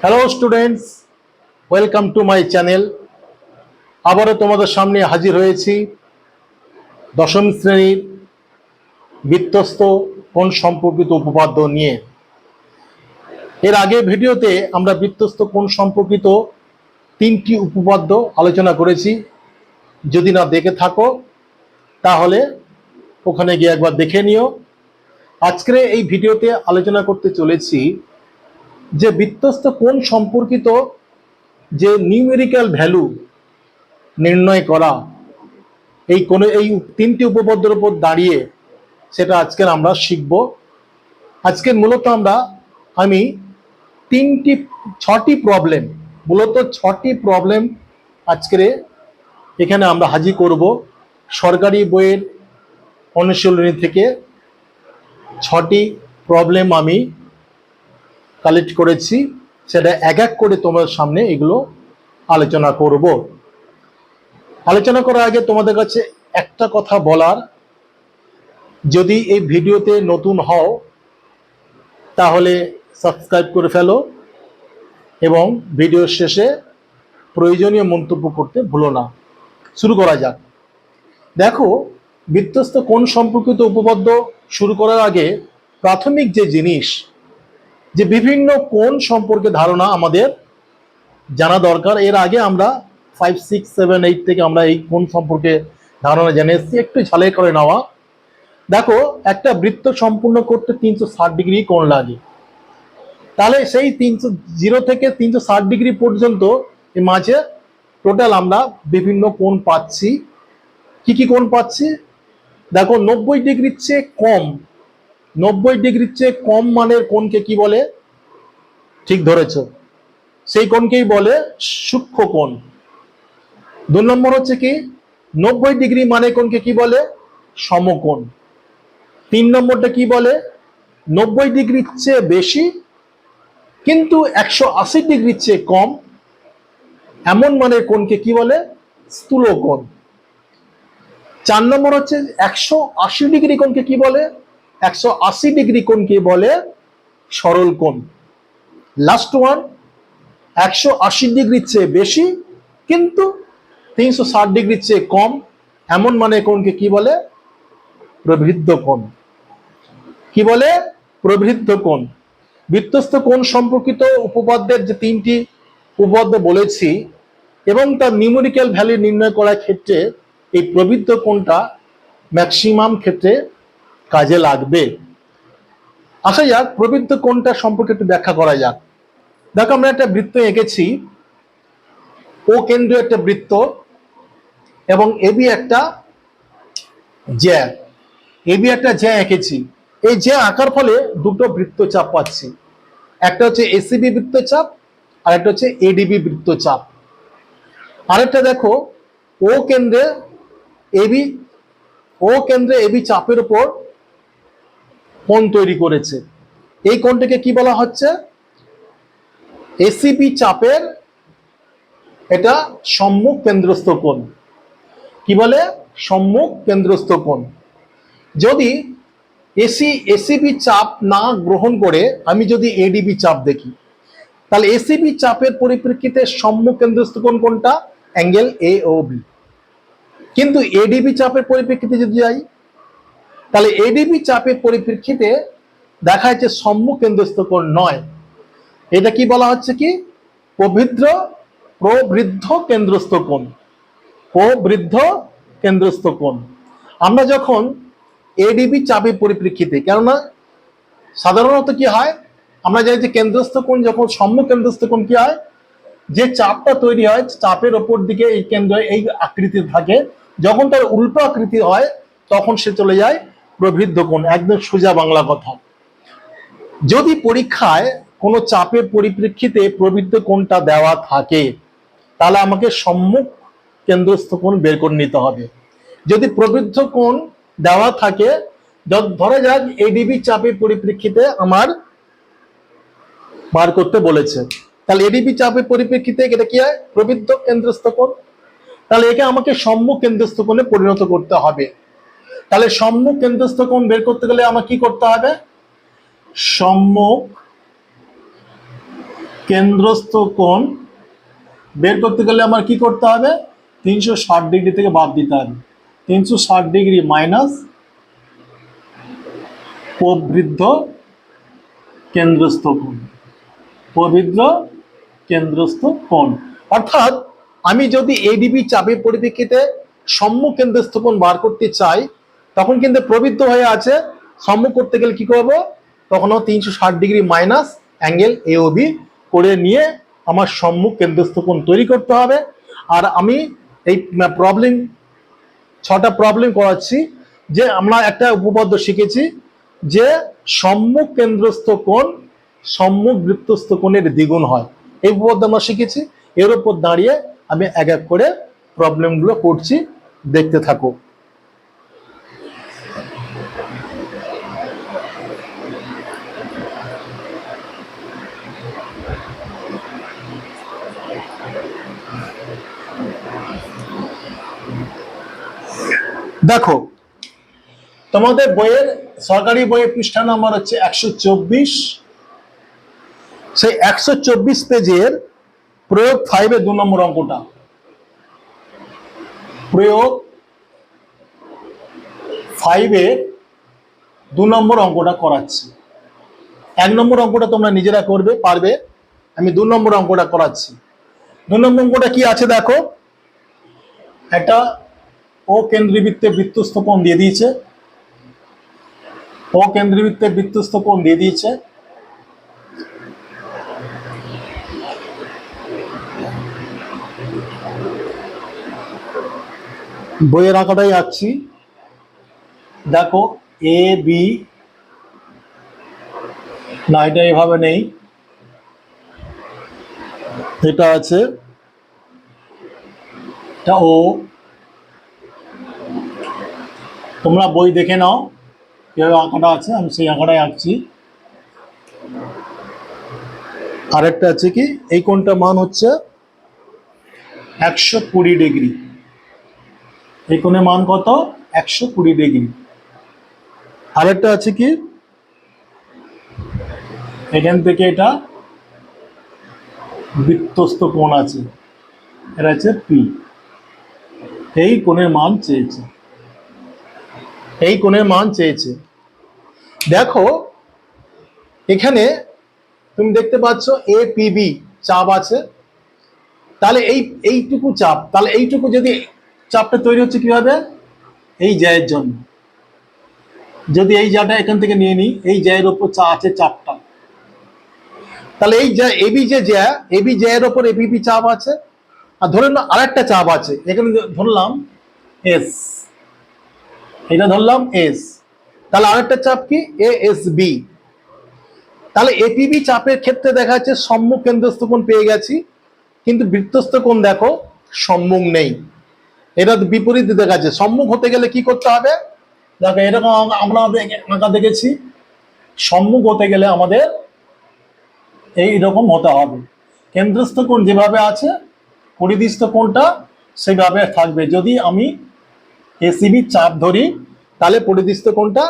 Hello students, welcome to my channel. আবারও তোমাদের সামনে হাজির হয়েছি দশম শ্রেণীর বৃত্তস্থ কোণ সম্পর্কিত উপপাদ্য নিয়ে। এর আগে ভিডিওতে আমরা বৃত্তস্থ কোণ সম্পর্কিত 3টি উপপাদ্য আলোচনা করেছি। যদি না দেখে থাকো তাহলে ওখানে গিয়ে একবার দেখে নিও। আজকের এই ভিডিওতে আলোচনা করতে চলেছি যে বৃত্তস্থ কোণ সম্পর্কিত যে নিউমেরিক্যাল ভ্যালু নির্ণয় করা, এই 3টি উপপাদ্যের উপর দাঁড়িয়ে সেটা আজকের আমরা শিখব। আজকে মূলত আমি 6টি প্রবলেম আজকের এখানে আমরা হাজির করব। সরকারি বইয়ের অনুশীলনী থেকে 6টি প্রবলেম আমি কালেক্ট করেছি, সেটা এক এক করে তোমাদের সামনে এগুলো আলোচনা করব। আলোচনা করার আগে তোমাদের কাছে একটা কথা বলার, যদি এই ভিডিওতে নতুন হও তাহলে সাবস্ক্রাইব করে ফেলো এবং ভিডিওর শেষে প্রয়োজনীয় মন্তব্য করতে ভুলো না। শুরু করা যাক। দেখো, বৃত্তস্থ কোণ সম্পর্কিত উপপাদ্য শুরু করার আগে প্রাথমিক যে জিনিস, যে বিভিন্ন কোণ সম্পর্কে ধারণা আমাদের জানা দরকার। এর আগে আমরা 5, 6, 7, 8 থেকে আমরা এই কোণ সম্পর্কে ধারণা জেনে এসেছি। একটু ঝালাই করে নেওয়া। দেখো, একটা বৃত্ত সম্পূর্ণ করতে 360 ডিগ্রি কোণ লাগে। তাহলে সেই 0 থেকে 360 ডিগ্রি পর্যন্ত এই মাঝে টোটাল আমরা বিভিন্ন কোণ পাচ্ছি। কি কি কোণ পাচ্ছি? দেখো, 90 ডিগ্রির চেয়ে কম, 90 ডিগ্রির চেয়ে কম মানের কোণকে কি বলে? ঠিক ধরেছো, সেই কোণকেই বলে সূক্ষ্ম কোণ। 2 নম্বর হচ্ছে কি, 90 ডিগ্রি মানে কোণকে কি বলে? সমকোণ। 3 নম্বরটা কি বলে? 90 ডিগ্রির চেয়ে বেশি কিন্তু 180 ডিগ্রির চেয়ে কম, এমন মানের কোণকে কি বলে? স্থূল কোণ। 4 নম্বর হচ্ছে 180 ডিগ্রি কোণকে কি বলে? 180 ডিগ্রি কোণকে বলে সরল কোণ। লাস্ট ওয়ান, 180 ডিগ্রির চেয়ে বেশি কিন্তু 360 ডিগ্রির চেয়ে কম, এমন মানে কোণকে কি বলে? প্রবৃদ্ধ কোণ। কি বলে? প্রবৃদ্ধ কোণ। বৃত্তস্থ কোণ সম্পর্কিত উপপাদ্যের যে 3টি উপপাদ্য বলেছি এবং তার নিউমেরিক্যাল ভ্যালু নির্ণয় করার ক্ষেত্রে এই প্রবৃদ্ধ কোণটা ম্যাক্সিমাম ক্ষেত্রে কাজে লাগবে। আসা যাক, প্রবৃদ্ধ কোণটা সম্পর্কে একটু ব্যাখ্যা করা যাক। দেখো, আমরা একটা বৃত্ত এঁকেছি, ও কেন্দ্রীয় একটা বৃত্ত এবং এবি একটা জ্যা, এঁকেছি। এই জ্যা আঁকার ফলে দুটো বৃত্তচাপ পাচ্ছি। একটা হচ্ছে এসিবি বৃত্তচাপ আর একটা হচ্ছে এডিবি বৃত্তচাপ। আরেকটা দেখো, ও কেন্দ্রে এবি চাপের উপর কোণ তৈরি করেছে। এই কোণটাকে কি বলা হচ্ছে? এসিবি চাপের এটা সম্মুখ কেন্দ্রস্থ কোণ। কি বলে? সম্মুখ কেন্দ্রস্থ কোণ। যদি এসিবি চাপ না গ্রহণ করে আমি যদি এডিবি চাপ দেখি, তাহলে এসিবি চাপের পরিপ্রেক্ষিতে সম্মুখ কেন্দ্রস্থ কোণ কোনটা? Angle A O B. কিন্তু এডিবি চাপের পরিপ্রেক্ষিতে যদি যাই, তাহলে এডিবি চাপের পরিপ্রেক্ষিতে দেখা যাচ্ছে সম্মুখ কেন্দ্রস্থ কোণ নয়। এটা কি বলা হচ্ছে? কি প্রবৃদ্ধ কেন্দ্রস্থ কোণ। প্রবৃদ্ধ কেন্দ্রস্থ কোণ। আমরা যখন এডিবি চাপের পরিপ্রেক্ষিতে, কেননা সাধারণত কি হয়, আমরা জানি যে কেন্দ্রস্থ কোণ যখন সম্মুখ কেন্দ্রস্থ কোণ কি হয়, যে চাপটা তৈরি হয় চাপের ওপর দিকে এই কেন্দ্র এই আকৃতি থাকে, যখন তার উল্টো আকৃতি হয় তখন সে চলে যায় প্রবৃদ্ধ কোণ। একদম সোজা বাংলা কথা। যদি পরীক্ষায় কোনো চাপের পরিপ্রেক্ষিতে প্রবৃদ্ধ কোণটা দেওয়া থাকে তাহলে আমাকে সম্মুখ কেন্দ্রস্থ কোণ বের করে নিতে হবে। যদি প্রবৃদ্ধ কোণ দেওয়া থাকে, ধরা যাক এডিবি চাপের পরিপ্রেক্ষিতে আমার বার করতে বলেছে, তাহলে এডিবি চাপের পরিপ্রেক্ষিতে এটা কি হয়? প্রবৃদ্ধ কেন্দ্রস্থ কোণ। তাহলে একে আমাকে সম্মুখ কেন্দ্রস্থ কোণে পরিণত করতে হবে। তাহলে সম্মুখ কেন্দ্রস্থ কোণ বের করতে গেলে আমার কি করতে হবে? সম্মুখ কেন্দ্রস্থ কোণ বের করতে গেলে আমার কি করতে হবে? 360 ডিগ্রি থেকে বাদ দিতে হবে। 360 ডিগ্রি মাইনাস প্রবৃদ্ধ কেন্দ্রস্থ কোণ, প্রবৃদ্ধ কেন্দ্রস্থ কোণ। অর্থাৎ আমি যদি এডিবি চাপের পরিপ্রেক্ষিতে সম্মুখ কেন্দ্রস্থ কোণ বার করতে চাই, তখন কিন্তু প্রবৃদ্ধ হয়ে আছে, সম্মুখ করতে গেলে কি করব? তখনও 360 ডিগ্রি মাইনাস অ্যাঙ্গেল এওবি করে নিয়ে আমার সম্মুখ কেন্দ্রস্থ কোণ তৈরি করতে হবে। আর আমি এই প্রবলেম 6টা প্রবলেম করাচ্ছি, যে আমরা একটা উপপাদ্য শিখেছি যে সম্মুখ কেন্দ্রস্থ কোণ সম্মুখ বৃত্তস্থ কোণের দ্বিগুণ হয়। এই উপপাদ্য আমরা শিখেছি। এর উপর দাঁড়িয়ে আমি এক এক করে প্রবলেমগুলো করছি, দেখতে থাকো। দেখো, তোমাদের বইয়ের সরকারি বইয়ের পৃষ্ঠা নাম্বার হচ্ছে 124। সেই 124 পেজের প্রয়োগ 5-এর 2 নম্বর অঙ্কটা, প্রয়োগ 5-এর 2 নম্বর অঙ্কটা করাচ্ছি। 1 নম্বর অঙ্কটা তোমরা নিজেরা করবে, পারবে। আমি 2 নম্বর অঙ্কটা করাচ্ছি। 2 নম্বর অঙ্কটা কি আছে দেখো, একটা ও কেন্দ্রবৃত্তে বৃত্তস্থ কোণ দিয়ে দিয়েছে, ও কেন্দ্রবৃত্তে বৃত্তস্থ কোণ দিয়ে দিয়েছে। বইয়ের আঁকাটাই আঁকছি। দেখো এ বি, না এটা এভাবে নেই, এটা আছে, এটা ও। তোমরা বই দেখে নাও কিভাবে আঁকাটা আছে, আমি সেই আঁকাটাই আঁকছি। আরেকটা আছে কি, এই কোণটা মান হচ্ছে 120 ডিগ্রি। এই কোণের মান কত? 120 ডিগ্রি। আরেকটা আছে কি, এখান থেকে এটা বৃত্তস্থ কোণ আছে, এটা হচ্ছে পি। এই কোণের মান চেয়েছে, এই কোণের মান চেয়েছে। দেখো এখানে তুমি দেখতে পাচ্ছ এ পি বি চাপ আছে, তাহলে এইটুকু চাপ, তাহলে এইটুকু যদি চাপটা তৈরি হচ্ছে কিভাবে? এই জ্যায়ের জন্য। যদি এই জ্যাটা এখান থেকে নিয়ে নিই, এই জ্যায়ের উপর আছে চাপটা, তাহলে এই জ্যা এবি যে জ্যা, এবি জ্যায়ের উপর এপিপি চাপ আছে। আর ধরে না আরেকটা চাপ আছে, এখানে ধরলাম এস, এটা ধরলাম এস, তাহলে আরেকটা চাপ কি? A S B. তাহলে এপিবি চাপের ক্ষেত্রে দেখা যাচ্ছে সম্মুখ কেন্দ্রস্থ কোণ পেয়ে গেছি, কিন্তু বৃত্তস্থ কোণ দেখো সম্মুখ নেই, এটা বিপরীত দেখাচ্ছে। সম্মুখ হতে গেলে কি করতে হবে? দেখো এরকম আমরা আঁকা দেখেছি, সম্মুখ হতে গেলে আমাদের এইরকম হতে হবে। কেন্দ্রস্থ কোণ যেভাবে আছে, পরিধিস্থ কোণটা সেইভাবে থাকবে। যদি আমি এসিবি চাপ ধরি, তাহলে পরিধিস্থ কোণটা,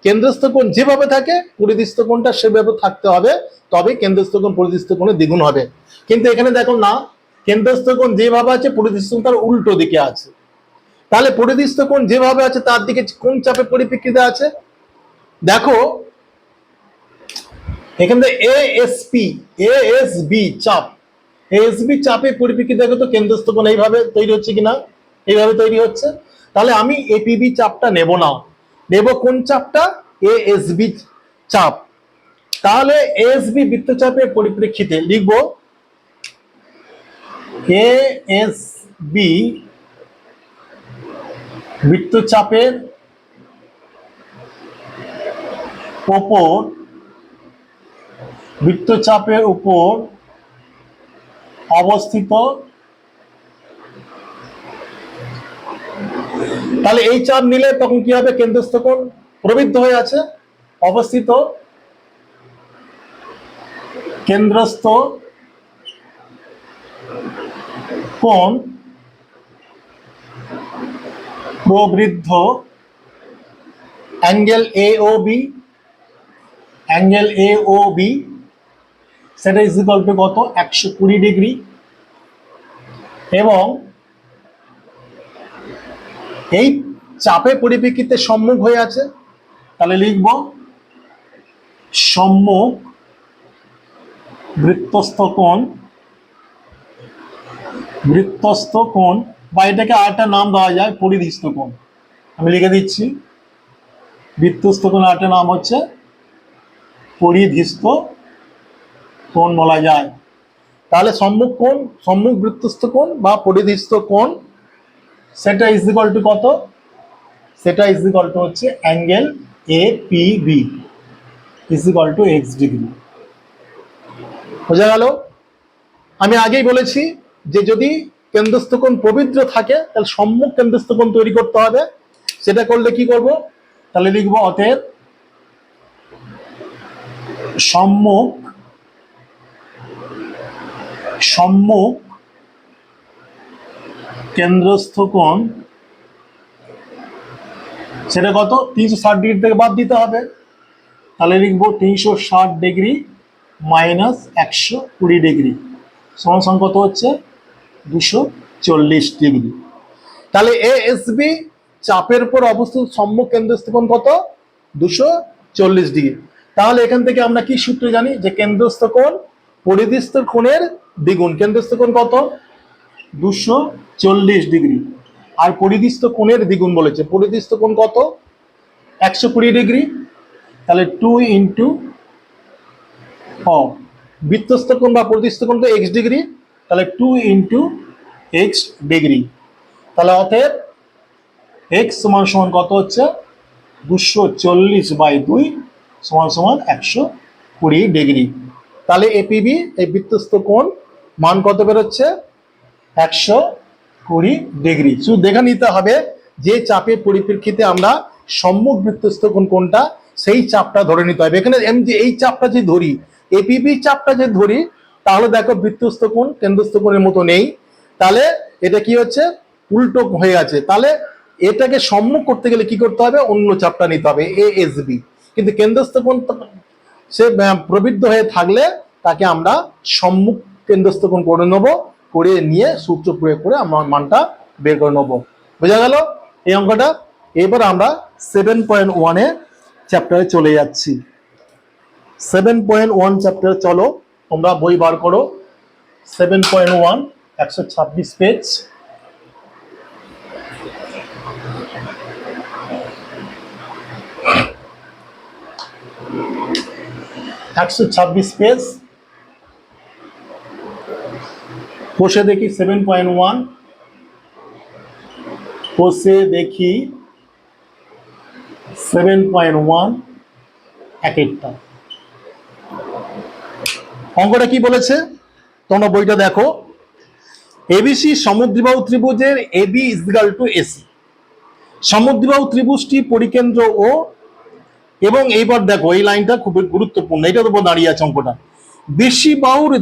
কেন্দ্রস্থ কোণ যেভাবে থাকে পরিধিস্থ কোণটা সেভাবে থাকতে হবে, তবে কেন্দ্রস্থ কোণ পরিধিস্থ কোণে দ্বিগুণ হবে। কিন্তু এখানে দেখো না, কেন্দ্রস্থ কোণ যেভাবে আছে পরিধিস্থ কোণ তার উল্টো দিকে আছে। তাহলে পরিধিস্থ কোণ যেভাবে আছে তার দিকে কোন চাপে পরিপ্রেক্ষিতে আছে? দেখো এখানে এএসপি, এএসবি চাপ, এএসবি চাপের পরিপ্রেক্ষিতে দেখো তো কেন্দ্রস্থ কোণ এইভাবে তৈরি হচ্ছে কিনা? এইভাবে তৈরি হচ্ছে। তাহলে আমি এপিবি চাপটা নেব না, নেব কোন চাপটা? এএসবি চাপ। তাহলে এএসবি বৃত্তচাপের পরিপ্রেক্ষিতে লিখব এএসবি বৃত্তচাপের উপর, বৃত্তচাপের উপর অবস্থিত। তাহলে এই চাপ নিলে তখন কি হবে? কেন্দ্রস্থ কোণ প্রবৃদ্ধ হয়ে আছে, অবস্থিত কেন্দ্রস্থ কোণ প্রবৃদ্ধ angle A O B, angle A O B সেটা ইজ ইকুয়াল টু কত 120 ডিগ্রি। এবং এই চাপের পরিপ্রেক্ষিতে সম্মুখ হয়ে আছে, তাহলে লিখব সম্মুখ বৃত্তস্থ কোণ বা এটাকে আরেকটা নাম দেওয়া যায় পরিধিস্থ কোণ। আমি লিখে দিচ্ছি, বৃত্তস্থ কোণ আরেকটা নাম হচ্ছে পরিধিস্থ কোণ বলা যায়। তাহলে সম্মুখ বৃত্তস্থ কোণ বা পরিধিস্থ কোণ সেটা ইজ ইকুয়াল টু কত, সেটা ইজ ইকুয়াল টু হচ্ছে angle APB is equal two x degree. বোঝা গেল? আমি আগেই বলেছি যে যদি কেন্দ্রস্থ কোণ পবিত্র থাকে তাহলে সম্মুখ কেন্দ্রস্থ কোণ তৈরি করতে হবে। সেটা করলে কি করব, তাহলে লিখব অতএব সম্মুখ কেন্দ্রস্থ কোণ সেটা কত 360 ডিগ্রি থেকে বাদ দিতে হবে, তাহলে লিখবো 360 ডিগ্রি মাইনাস 120 ডিগ্রি সমান কত হচ্ছে 240 ডিগ্রি। তাহলে ASB চাপের উপর অবস্থিত সম্মুখ কেন্দ্রস্থ কোণ কত 240 ডিগ্রি। তাহলে এখান থেকে আমরা কি সূত্র জানি যে কেন্দ্রস্থ কোণ পরিধিস্থ কোণের দ্বিগুণ। কেন্দ্রস্থ কোণ কত 240 ডিগ্রি আর পরিধিস্থ কোণের দ্বিগুণ বলেছে। পরিধিস্থ কোণ কত 120 ডিগ্রি, তাহলে 2 ইন্টু বৃত্তস্থ কোণ বা পরিধিস্থ কোণ তো x ডিগ্রি, তাহলে 2 ইন্টু x ডিগ্রি। তাহলে অতএব x সমান সমান কত হচ্ছে 240/2 সমান সমান 120 ডিগ্রি। তাহলে APB এই বৃত্তস্থ কোণ মান কত বেরোচ্ছে 120 ডিগ্রি। শুধু দেখে নিতে হবে যে চাপের পরিপ্রেক্ষিতে আমরা সম্মুখ বৃত্তস্থ কোণ কোনটা সেই চাপটা ধরে নিতে হবে। এখানে এই চাপটা যে ধরি APB চাপটা যে ধরি তাহলে দেখো বৃত্তস্থ কোণ কেন্দ্রস্থ কোণের মতো নেই, তাহলে এটা কি হচ্ছে উল্টো হয়ে আছে। তাহলে এটাকে সম্মুখ করতে গেলে কি করতে হবে অন্য চাপটা নিতে হবে ASB। কিন্তু কেন্দ্রস্থ কোণ সে প্রবৃদ্ধ হয়ে থাকলে তাকে আমরা সম্মুখ কেন্দ্রস্থ কোণ করে নেবো, করে নিয়ে সূত্র প্রয়োগ করে আমরা মানটা বের করে নেবো। বোঝা গেল এই অঙ্কটা? এবার আমরা 7.1 চ্যাপ্টারে চলে যাচ্ছি। 7.1 চ্যাপ্টারে চলো, তোমরা বই বার করো। 7.1 126 পেজ। পেজ বসে দেখি 7.1 বসে দেখি 7.1 এক একটা অঙ্কটা কি বলেছে তোমরা বইটা দেখো। ABC সমদ্বিবাহু ত্রিভুজের AB is equal two AC। সমদ্বিবাহু ত্রিভুজটি পরিকেন্দ্র ও এবং এইবার দেখো এই লাইনটা খুব গুরুত্বপূর্ণ, এটার উপর দাঁড়িয়ে আছে অঙ্কটা। বিসি বাহুর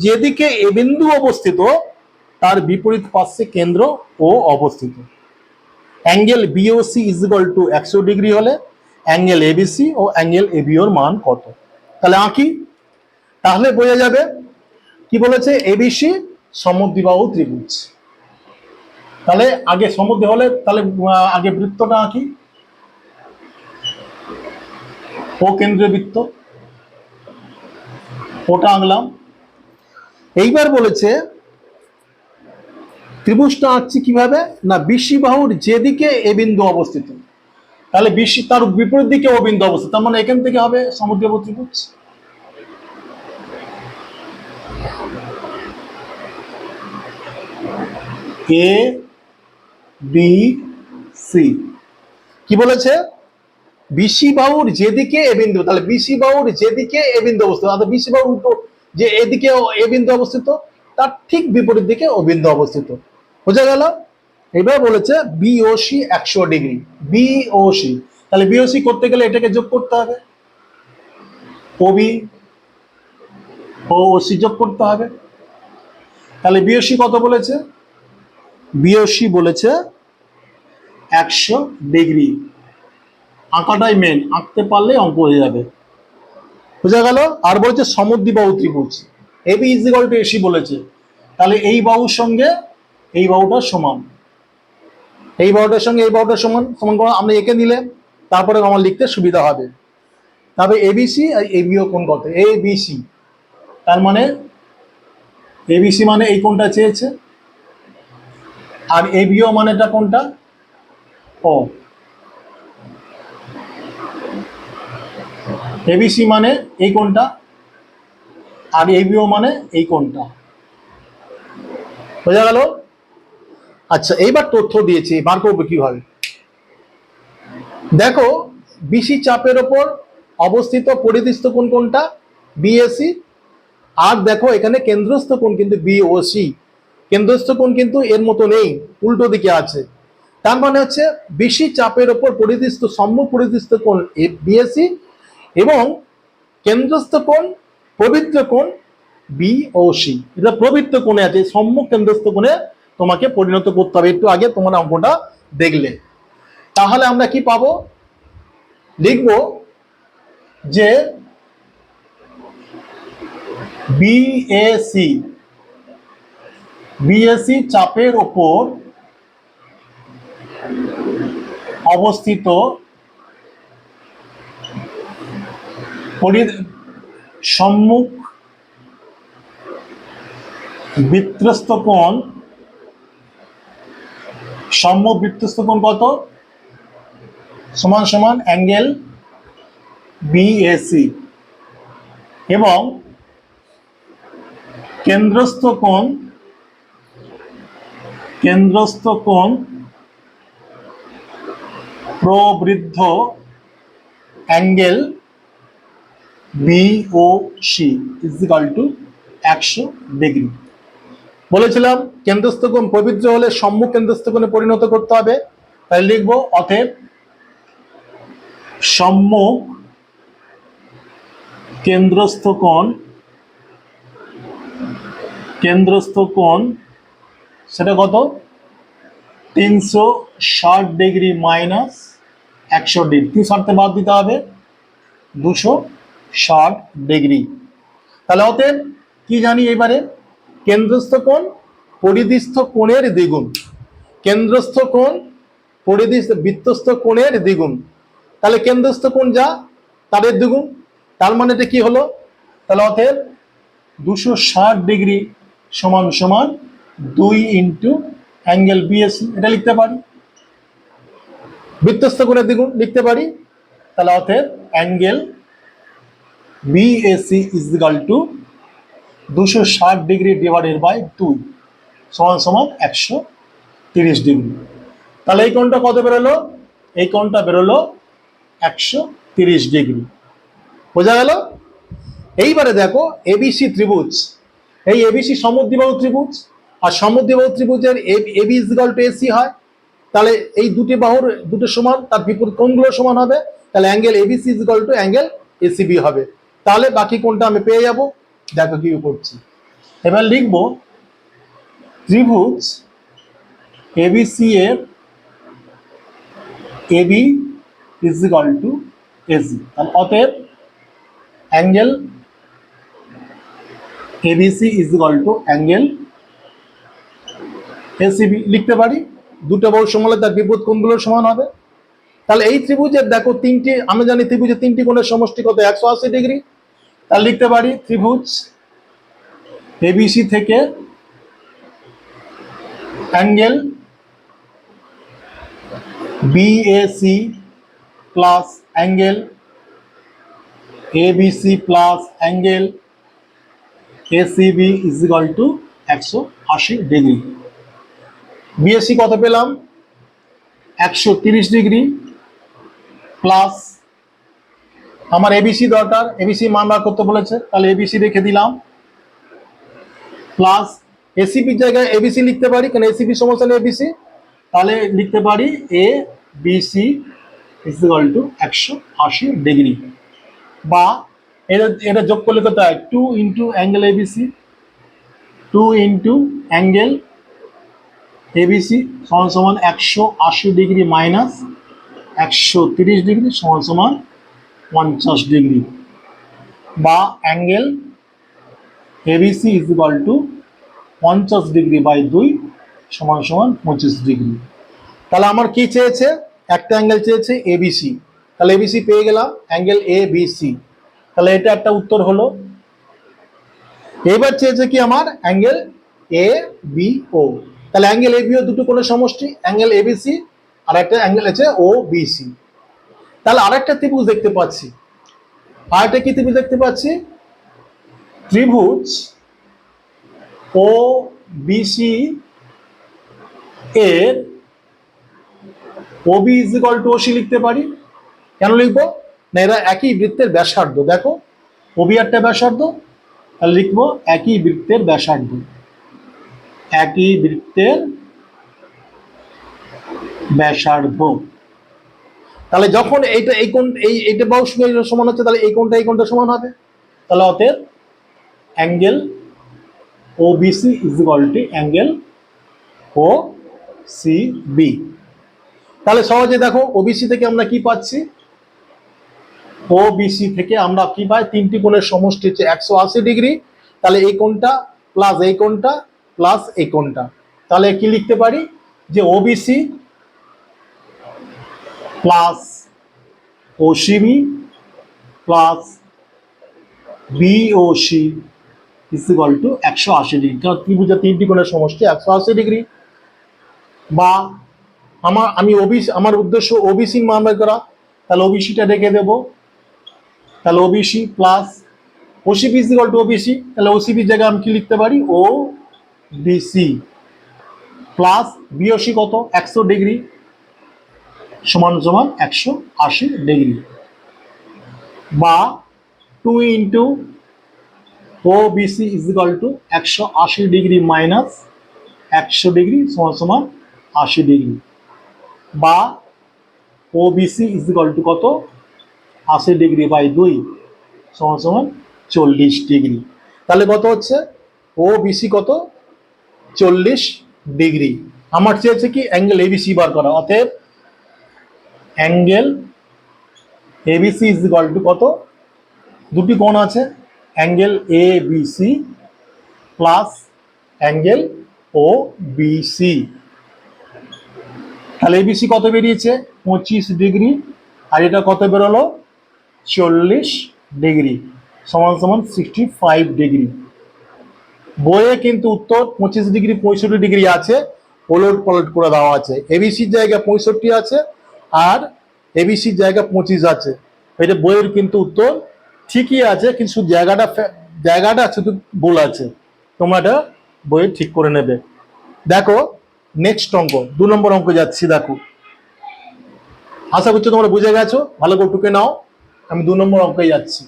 যেদিকে এ বিন্দু অবস্থিত তার বিপরীত পার্শ্বে কেন্দ্র ও অবস্থিত। Angle BOC is equal to 100 degree হলে অ্যাঙ্গেল ABC ও অ্যাঙ্গেল ABO এর মান কত? তাহলে আঁকি, তাহলে বোঝা যাবে। কি বলেছে ABC সমদ্বিবাহু ত্রিভুজ। তাহলে আগে সমদ্বি হলে তাহলে আগে বৃত্তটা আঁকি, ও কেন্দ্রীয় বৃত্ত, ওটা আঁকলাম। এইবার বলেছে ত্রিভুজটা আঁকছি কিভাবে না বিসি বাহুর যেদিকে এ বিন্দু অবস্থিত, তাহলে বিসি তার বিপরীত দিকে ও বিন্দু অবস্থিত, তার মানে এখান থেকে হবে সমদ্বিবাহু ত্রিভুজ। ABC কি বলেছে বিসি বাহুর যেদিকে এ বিন্দু, তাহলে বিসি বাহুর যেদিকে এ বিন্দু অবস্থিত, অর্থাৎ বিসি বাহুর উল্টো যে এদিকে এ বিন্দু অবস্থিত তার ঠিক বিপরীত দিকে ও বিন্দু অবস্থিত। বোঝা গেল? এবার বলেছে BOC 100 ডিগ্রি। BOC তাহলে BOC করতে গেলে এটাকে যোগ করতে হবে, OB ও OC যোগ করতে হবে। তাহলে BOC কত বলেছে? BOC বলেছে 100 ডিগ্রি। আঁকাটাই মেন, আঁকতে পারলে অঙ্ক হয়ে যাবে। বোঝা গেল। আর বলছে সমদ্বিবাহু ত্রিভুজ, AB is equal to AC বলেছে, তাহলে এই বাহুর সঙ্গে এই বাহুটা সমান, এই বাহুটার সঙ্গে এই বাহুটার সমান সমান করে আমরা একে নিলে তারপরে আমার লিখতে সুবিধা হবে। তবে এবিসি আর এবিও কোণ কত, এবিসি, তার মানে এবিসি মানে এই কোণটা চেয়েছে, আর এবিও মানেটা কোনটা, ও এবিসি মানে এই কোণটা, আর এবিও মানে এই কোণটা। বোঝা গেল। আচ্ছা, এইবার তথ্য দিয়েছি, বার করবো কিভাবে। দেখো, বিসি চাপের ওপর অবস্থিত পরিদৃষ্ট কোণ কোনটা, বিএসি। আর দেখো এখানে কেন্দ্রস্থ কোণ কিন্তু বিওসি, কেন্দ্রস্থ কোণ কিন্তু এর মতো নেই, উল্টো দিকে আছে। তার মানে হচ্ছে বিসি চাপের ওপর পরিদৃষ্ট সম্মুখ পরিদৃষ্ট কোণ বিএসি এবং কেন্দ্রস্থ কোণ প্রবৃত্ত কোণ বিওসি। এটা প্রবৃত্ত কোণে আছে, সম্মুখ কেন্দ্রস্থ কোণে তোমাকে পরিণত করতে হবে। একটু আগে তোমার অঙ্কটা দেখলে, তাহলে আমরা কি পাবো, লিখব যে বিএসি, বিএসি চাপের ওপর অবস্থিত সম্মুখ বৃত্তস্থ কোণ, সম্মুখ বৃত্তস্থ কোণ কত, সমান সমান অ্যাঙ্গেল বিএসি এবং কেন্দ্রস্থ কোণ, কেন্দ্রস্থ কোণ প্রবৃদ্ধ angle BOC is equal to 100 degree. বলেছিলাম কেন্দ্রস্থ কোণ প্রবৃদ্ধ হলে সম্মুখ কেন্দ্রস্থ কোণে পরিণত করতে হবে, তাই লিখবো অতএব সম্মুখ কেন্দ্রস্থ কোণ, কেন্দ্রস্থ কোণ সেটা কত, 360 ডিগ্রি মাইনাস 100 ডিগ্রি, 360 বাদ দিতে হবে 260 ডিগ্রি। তাহলে অতএব কি জানি এবারে, কেন্দ্রস্থ কোণ পরিদিস্থ কোণের দ্বিগুণ, কেন্দ্রস্থ কোণ পরিদিস্থ বৃত্তস্থ কোণের দ্বিগুণ, তাহলে কেন্দ্রস্থ কোণ যা তাদের দ্বিগুণ, তার মানে এটা কি হলো, তাহলে অতএব 260 ডিগ্রি সমান সমান 2 ইন্টু অ্যাঙ্গেল বিএসি, এটা লিখতে পারি, বৃত্তস্থ কোণের দ্বিগুণ লিখতে পারি। তাহলে অতএব angle BAC is equal to 260 degree divided by 2 সমান সমান 130 ডিগ্রি। তাহলে এই কোণটা কত বেরোলো, এই কোণটা বেরোলো 130 ডিগ্রি। বোঝা গেল। এইবারে দেখো এবিসি ত্রিভুজ, এই এবিসি সমদ্বিবাহু ত্রিভুজ, আর সমদ্বিবাহু ত্রিভুজের AB is equal to AC হয়, তাহলে এই দুটি বাহুর দুটো সমান, তার বিপরীত কোণগুলো সমান হবে, তাহলে angle ABC is equal to angle ACB হবে। তাহলে বাকি কোণটা আমি পেয়ে যাব। দেখো কি করছি, এবার লিখবো ত্রিভুজ এবিসি এর AB is equal to AC, তাহলে অতএব angle ABC is equal to angle ACB লিখতে পারি, দুটো বাহু সমান হলে তার বিপরীত কোণগুলো সমান হবে। তাহলে এই ত্রিভুজের দেখো তিনটি, আমরা জানি ত্রিভুজের তিনটি কোণের সমষ্টি কত, 180 ডিগ্রি। তাহলে লিখতে পারি ত্রিভুজ এবিসি থেকে angle BAC plus angle ABC plus angle ACB is equal to 180 degree. BAC কত পেলাম, 130 ডিগ্রি প্লাস আমার এবিসি দরকার, এবিসি মান বার করতে বলেছে, তাহলে এবিসি রেখে দিলাম প্লাস এসিবির জায়গায় এবিসি লিখতে পারি, কারণ এসিবি সমান এবিসি, তাহলে লিখতে পারি A BC is equal to 180 degree, বা এটা যোগ করলে কত হয়, 2 into angle ABC, 2 into angle ABC সমান সমান 180 ডিগ্রি মাইনাস 130 ডিগ্রি সমান সমান 50 ডিগ্রি। বা angle ABC is equal two 50°/2 সমান সমান 25°। তাহলে আমার কি চেয়েছে, একটা অ্যাঙ্গেল চেয়েছে এবিসি, তাহলে এবিসি পেয়ে গেলাম, অ্যাঙ্গেল এ বি সি, তাহলে এটা একটা উত্তর হলো। এবার চেয়েছে কি আমার অ্যাঙ্গেল এ বি ও, তাহলে অ্যাঙ্গেল এ বি ও দুটো কোণের সমষ্টি, অ্যাঙ্গেল এবিসি আর একটা অ্যাঙ্গেল আছে ও বিসি। তাহলে আরেকটা ত্রিভুজ দেখতে পাচ্ছি, আরেকটা কি ত্রিভুজ দেখতে পাচ্ছি, ত্রিভুজ ও বিসি এর OB is equal to OC লিখতে পারি। কেন লিখবো না, এরা একই বৃত্তের ব্যাসার্ধ, দেখো ওবি একটা ব্যাসার্ধ, তাহলে লিখবো একই বৃত্তের ব্যাসার্ধ, একই বৃত্তের ব্যাসার্ধ। তাহলে যখন এইটা এই কোণ এইটা বাহুর সঙ্গে সমান হচ্ছে, তাহলে এই কোণটা সমান হবে, তাহলে অতএব angle O BC is equal to angle O C B. তাহলে সহজে দেখো ওবিসি থেকে আমরা কি পাচ্ছি, ও বিসি থেকে আমরা কি পাই, তিনটি কোণের সমষ্টি হচ্ছে 180°, তাহলে এই কোণটা প্লাস এই কোণটা প্লাস এই কোণটা, তাহলে কি লিখতে পারি যে OBC plus OCB plus BOC is equal to 180°, কারণ ত্রিভুজের তিনটি কোণের সমষ্টি 180°। বা আমি ওবিসি, আমার উদ্দেশ্য ওবিসি মান বের করা, তাহলে ওবিসিটা রেখে দেবো, তাহলে OBC plus OCB is equal two OBC, তাহলে ওসিবির জায়গায় আমি কি লিখতে পারি ও বিসি প্লাস বিওসি কত 100° সমান সমান 180°, বা 2 into O BC is equal to 180° minus 100° সমান সমান 80°, বা O BC is equal to কত 80°/2 সমান সমান 40°। তাহলে কত হচ্ছে ও বিসি কত 40°। আমার চেয়েছে কি অ্যাঙ্গেল এবিসি বার করা, অতএব angle ABC is equal to কত, দুটি কোণ আছে, angle A BC plus angle O BC. তাহলে এবিসি কত বেরিয়েছে 25°, আর এটা কত বেরোলো 40°, সমান সমান 65°। বইয়ে কিন্তু উত্তর 25°, 65° আছে, ওলট পালট করে দেওয়া আছে, এবিসির জায়গায় 65 আছে আর এবিসির জায়গায় 25 আছে, এটা বইয়ের কিন্তু উত্তর ঠিকই আছে, কিন্তু জায়গাটা শুধু ভুল আছে, তোমরা এটা বইয়ে ঠিক করে নেবে। দেখো নেক্সট অঙ্ক, 2 নম্বর অঙ্ক যাচ্ছি। দেখো আশা করছি তোমরা বুঝে গেছো, ভালো করে টুকে নাও, আমি 2 নম্বর অঙ্কে যাচ্ছি।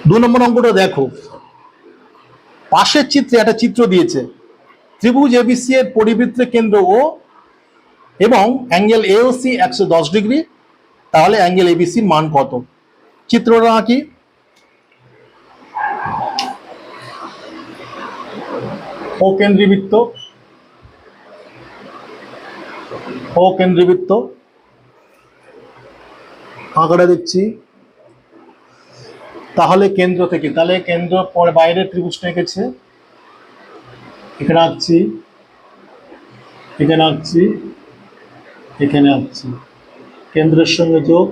দু নম্বর অঙ্কটা দেখো, পাশের চিত্রে একটা চিত্র দিয়েছে, ত্রিভুজ এবিসি এর পরিবৃত্তের কেন্দ্র ও এবং অ্যাঙ্গেল এওসি 110°, তাহলে অ্যাঙ্গেল এবিসির মান কত। চিত্রটা আঁকি, ও কেন্দ্রীবৃত্ত, ও কেন্দ্রীবৃত্ত আঁকাটা দেখছি, তাহলে কেন্দ্র থেকে, তাহলে কেন্দ্র পরে বাইরে ত্রিভুজটা এঁকেছে, এখানে আঁকছি, এখানে আঁকছি, এখানে আঁকছি, কেন্দ্রের সঙ্গে যোগ,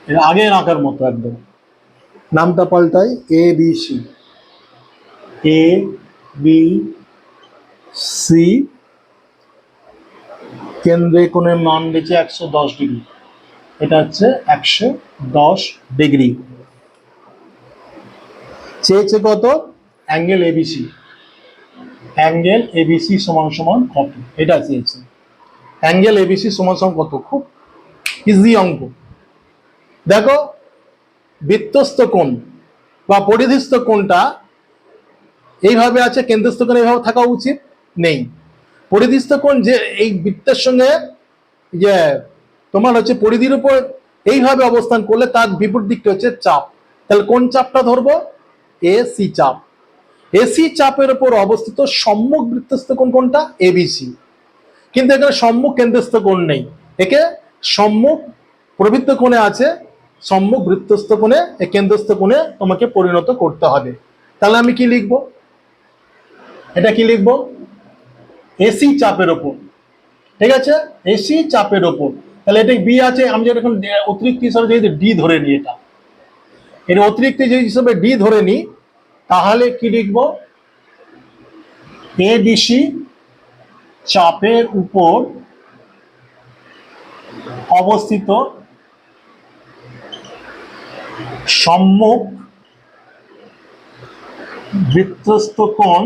এটা আগের আঁকার মতো একদম, নামটা পাল্টাই এ বি সি, এ বি সি, কেন্দ্রে কোণের মান দিয়েছে 110°, এটা হচ্ছে 110°। চেয়েছে কত অ্যাঙ্গেল এবিসি, অ্যাঙ্গেল এবিসি সমান সমান কত, এটা চেয়েছে, অ্যাঙ্গেল এবিসি সমান সমান কত, খুব ইজি অঙ্ক। দেখো বৃত্তস্থ কোণ বা পরিধিস্থ কোণটা এইভাবে আছে, কেন্দ্রস্থ কোণ এইভাবে থাকা উচিত নেই, পরিধিস্থ কোণ যে এই বৃত্তের সঙ্গে যে তোমার হচ্ছে পরিধির উপর এইভাবে অবস্থান করলে তার বিপরীত দিকটা হচ্ছে চাপ, তাহলে কোন চাপটা ধরবো, এ সি চাপ, এসি চাপের উপর অবস্থিত সম্মুখ বৃত্তস্থ কোণ কোনটা? এবিসি। কিন্তু এখানে সম্মুখ কেন্দ্রস্থ কোণ নেই, একে সম্মুখ প্রবৃত্ত কোণে আছে, সম্মুখ বৃত্তস্থ কোণে কেন্দ্রস্থ কোণে তোমাকে পরিণত করতে হবে। তাহলে আমি কি লিখব? এটা কি লিখব? এসি চাপের ওপর, ঠিক আছে, এসি চাপের ওপর। তাহলে এটা বি আছে, আমি যদি এখন অতিরিক্ত হিসাবে যদি ডি ধরে নিই, এটা অতিরিক্ত যে হিসাবে ডি ধরে নিই, তাহলে কি লিখব? এবিসি চাপের উপর অবস্থিত সম্মুখ বৃত্তস্থ কোণ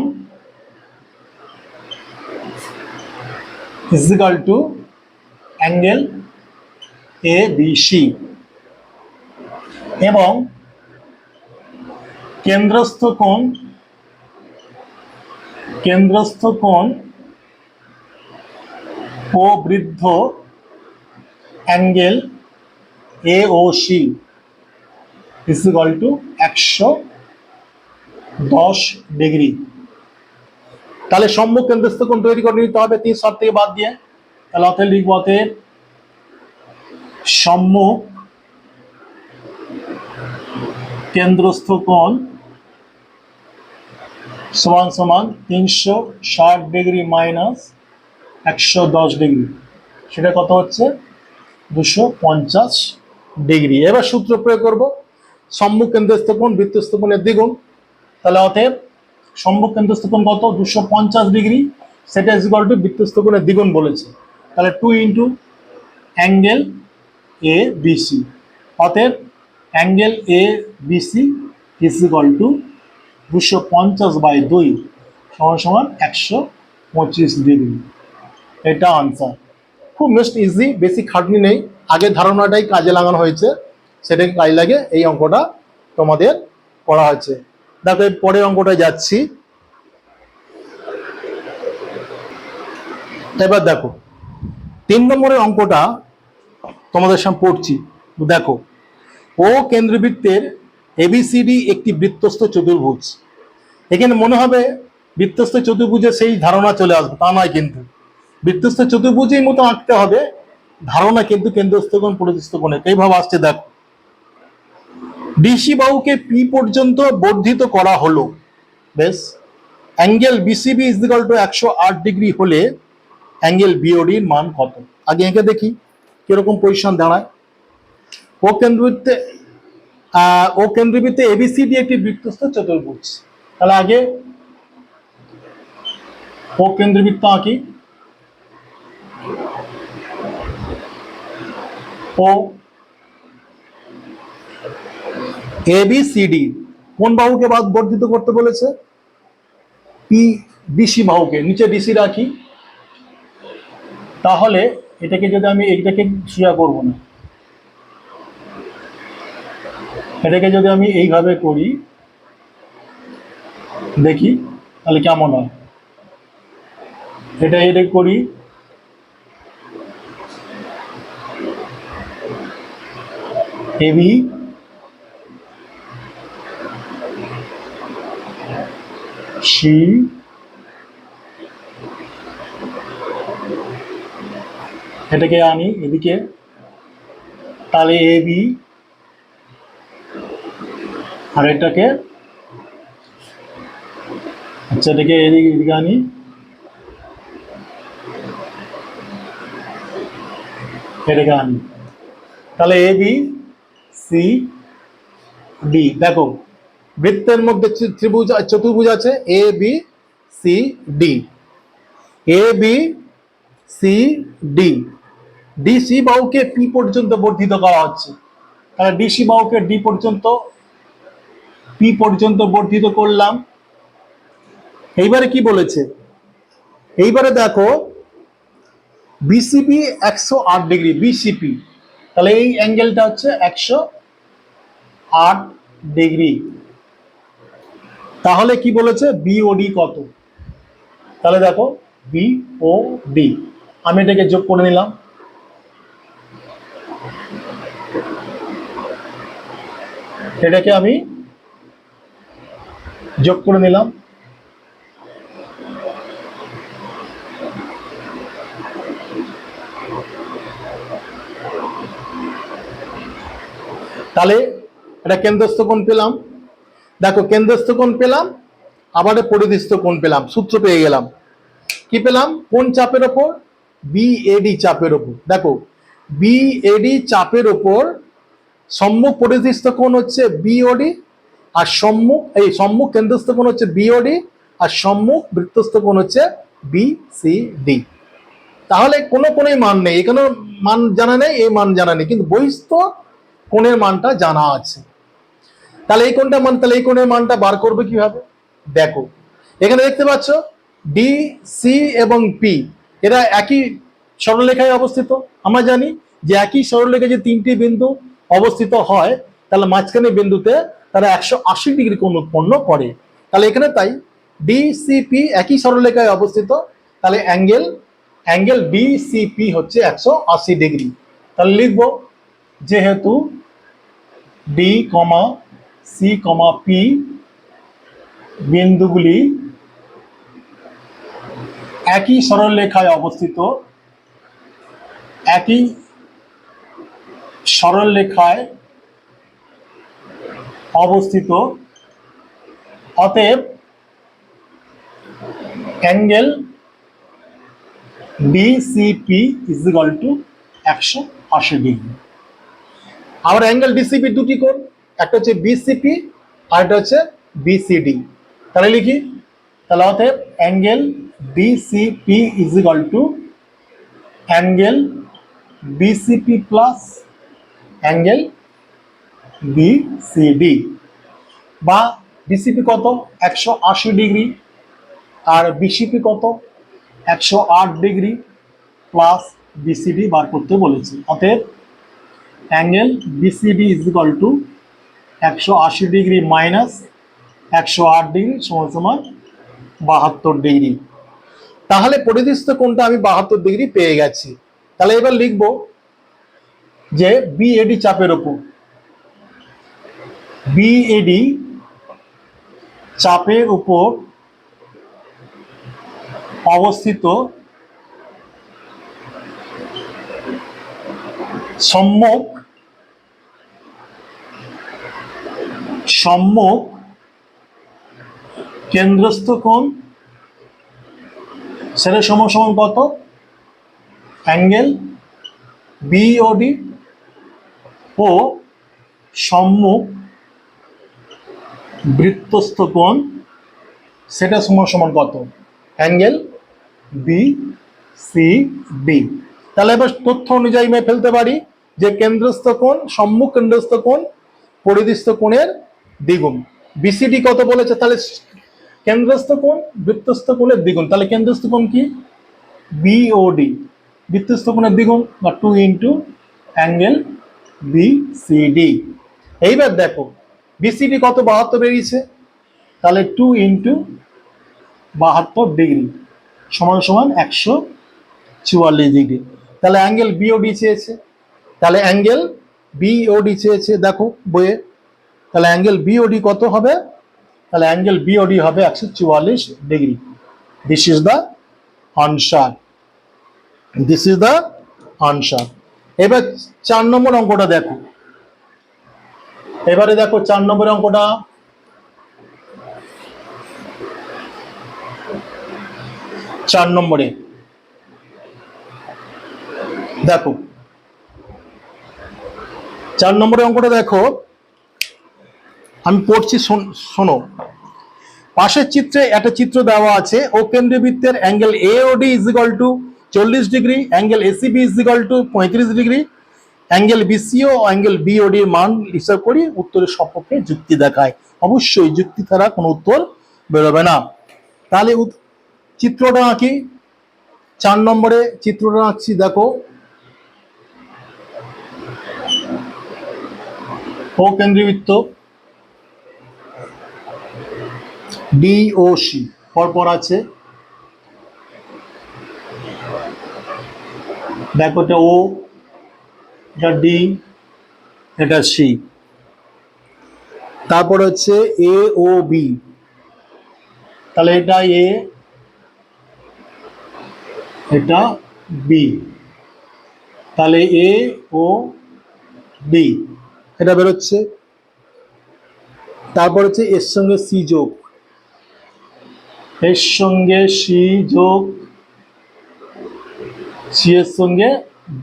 is equal to angle ABC, এবং কেন্দ্রস্থ কোণ প্রবৃদ্ধ angle AOC is equal to 110 degree. তাহলে সম্মুখ কেন্দ্রস্থ কোণ তৈরি করে নিতে হবে 3 শর্ত থেকে বাদ দিয়ে। তাহলে অতএব লিখব, অতএব সম্মুখ কেন্দ্রস্থ কোণ সমান সমান 360 ডিগ্রি মাইনাস 110 ডিগ্রি, সেটা কত হচ্ছে? 250 ডিগ্রি। এবার সূত্র প্রয়োগ করব, সম্মুখ কেন্দ্রস্থ কোণ বৃত্তস্থ কোণের দ্বিগুণ। তাহলে অতএব সম্মুখ কেন্দ্রস্থ কোণ কত? 250 ডিগ্রি, সেটা ইজ ইকুয়াল টু বৃত্তস্থ কোণের দ্বিগুণ বলেছে, তাহলে 2 ইন্টু অ্যাঙ্গেল এ বিসি। অতএব angle A BC is equal to 250/2 সমান সমান 125 ডিগ্রি। এটা আনসার। খুব মোস্ট ইজি, বেশি খাটনি নেই, আগের ধারণাটাই কাজে লাগানো হয়েছে, সেটাকে কাজে লাগে এই অঙ্কটা তোমাদের করা হয়েছে। দেখো এর পরের অঙ্কটা যাচ্ছি। এবার দেখো 3 নম্বরের অঙ্কটা তোমাদের সামনে পড়ছি। দেখো, ও কেন্দ্রবৃত্তের এবিসিডি একটি বৃত্তস্থ চতুর্ভুজ। এখানে মনে হবে বৃত্তস্থ চতুর্ভুজে সেই ধারণা চলে আসবে, তা নয়, কিন্তু বৃত্তস্থ চতুর্ভুজের মতো আঁকতে হবে, ধারণা কিন্তু কেন্দ্রস্থ কোণ প্রতিস্থ কোণে এইভাবে আসছে। দেখো, ডিসি বাহুকে পি পর্যন্ত বর্ধিত করা হলো, বেশ, angle BCB is equal two 108 degree হলে অ্যাঙ্গেল বিওডির মান কত? আগে এঁকে দেখি কিরকম পজিশন দাঁড়ায়। ও কেন্দ্রবৃত্তে এবিসিডি একটি বৃত্তস্থ চতুর্ভুজ। তাহলে আগে ও কেন্দ্রবৃত্ত আঁকি। ও এবিসিডি কোন বাহুকে বর্ধিত করতে বলেছে? পি ডিসি বাহুকে, নিচে ডিসি রাখি। তাহলে এটাকে যদি আমি এইটাকে সোজা করব না, এটাকে যদি আমি এইভাবে করি, দেখি তাহলে কেমন হয়। এটা করি, এবি সি এটাকে আনি এদিকে, তাহলে এবি, আর এটাকে, আচ্ছা এটাকে এদিকে আনি, এটাকে আনি, তাহলে এ বি সি ডি। দেখো বৃত্তের মধ্যে ত্রিভুজ চতুর্ভুজ আছে A B C D, A B C D. DC বাহুকে পি পর্যন্ত বর্ধিত করা হচ্ছে, তাহলে ডিসি বাহুকে ডি পর্যন্ত, পি পর্যন্ত বর্ধিত করলাম। এইবারে কি বলেছে? এইবারে দেখো বিসিপি 108 ডিগ্রি, বিসিপি, তাহলে এই অ্যাঙ্গেলটা হচ্ছে 108 ডিগ্রি। তাহলে কি বলেছে? বিওডি কত? তাহলে দেখো বিওডি, আমি এটাকে যোগ করে নিলাম, এটাকে আমি যোগ করে নিলাম, তাহলে এটা কেন্দ্রস্থ কোণ পেলাম। দেখো কেন্দ্রস্থ কোণ পেলাম, আবার পরিধিস্থ কোণ পেলাম, সূত্র পেয়ে গেলাম। কি পেলাম? কোন চাপের ওপর? বিএডি চাপের ওপর। দেখো বিএডি চাপের ওপর সম্মুখ পরিধিস্থ কোণ হচ্ছে বিওডি, আর সম্মুখ কেন্দ্রস্থ কোণ হচ্ছে বিওডি, আর সম্মুখ বৃত্তস্থ কোণ হচ্ছে বিসিডি। তাহলে কোনো কোণের মান নেই, এখানে মান জানা নেই, এই মান জানা নেই, কিন্তু বহিস্থ কোণের মানটা জানা আছে। তাহলে এই কোণের মানটা বার করবে কিভাবে? দেখো এখানে দেখতে পাচ্ছ ডি, সি এবং পি এরা একই সরলরেখায় অবস্থিত। আমরা জানি যে একই সরলরেখায় যে তিনটি বিন্দু অবস্থিত হয়, তাহলে মাঝখানে বিন্দুতে তারা 180 ডিগ্রি কোণ উৎপন্ন করে। তাহলে এখানে তাই ডিসিপি একই সরলরেখায় অবস্থিত, তাহলে অ্যাঙ্গেল ডিসিপি হচ্ছে 180 ডিগ্রি। তাহলে লিখবো যেহেতু ডি কমা সি কমা পি বিন্দুগুলি একই সরলরেখায় অবস্থিত, একই সরলরেখায় অবস্থিত, অতএব angle DCP is equal to 180 degree. আবার অ্যাঙ্গেল ডিসিপি দুটি কোণ, একটা হচ্ছে বিসিপি আর একটা হচ্ছে বিসিডি। তাহলে লিখি, তাহলে অতএব angle DCP is equal to angle BCP plus angle BCD, বা ডিসিপি কত? 180 ডিগ্রি, আর বিসিপি কত? 108 ডিগ্রি প্লাস বিসিডি বার করতে বলেছি। অতএব angle BCD is equal to 180 degree minus 108 degree সমান সমান 72 ডিগ্রি। তাহলে পরিধিস্থ কোণটা আমি 72 ডিগ্রি পেয়ে গেছি। তাহলে এবার লিখবো যে বিএডি চাপের ওপর, বিএডি চাপের উপর অবস্থিত সম্মুখ কেন্দ্রস্থ কোণ, সেটা সমান সমান কত? অ্যাঙ্গেল বিওডি ও সম্মুখ বৃত্তস্থ কোণ, সেটা সমান সমান কত? Angle BCD. তাহলে এবার তথ্য অনুযায়ী আমি ফেলতে পারি যে কেন্দ্রস্থ কোণ, সম্মুখ কেন্দ্রস্থ কোণ পরিধিস্থ কোণের দ্বিগুণ। বিসিডি কত বলেছে? তাহলে কেন্দ্রস্থ কোণ বৃত্তস্থ কোণের দ্বিগুণ। তাহলে কেন্দ্রস্থ কোণ কি? বিওডি, বৃত্তস্থ কোণের দ্বিগুণ বা 2 ইন্টু অ্যাঙ্গেল বিসিডি। এইবার দেখো বিসিডি কত? 72 বেরিয়েছে, তাহলে 2 ইন্টু 72 ডিগ্রি সমান সমান 144 ডিগ্রি। তাহলে অ্যাঙ্গেল বিওডি চেয়েছে, তাহলে অ্যাঙ্গেল বিওডি চেয়েছে দেখো বইয়ে, তাহলে অ্যাঙ্গেল বিওডি কত হবে? তাহলে অ্যাঙ্গেল বিওডি হবে 144 degree. This is the answer, this is the answer. এবার 4 নম্বর অঙ্কটা দেখো। এবারে দেখো 4 নম্বর অঙ্কটা, চার নম্বরে দেখো, 4 নম্বরের অঙ্কটা দেখো, আমি পড়ছি, শোনো। পাশের চিত্রে একটা চিত্র দেওয়া আছে, ও কেন্দ্রবৃত্তের angle AOD is equal to 40 degree, angle ACB is equal to 35 degree, angle BCO ও অ্যাঙ্গেল বিওডি এর মান হিসাব করি, উত্তরের সপক্ষে যুক্তি দেখায়। অবশ্যই যুক্তি ছাড়া কোনো উত্তর বেরোবে না। তাহলে চিত্রটা আঁকি, 4 নম্বরে চিত্রটা আঁকছি দেখো। ও কেন্দ্রবৃত্ত ডিওসি পরপর আছে, দেখো এটা ও, এটা ডি, এটা সি, তারপর হচ্ছে এ ও বি, তাহলে এটা এ, এটা বি, তাহলে এ ও বি, এটা বেরোচ্ছে। তারপর হচ্ছে এর সঙ্গে সি যোগ, এর সঙ্গে সি যোগ, সি এর সঙ্গে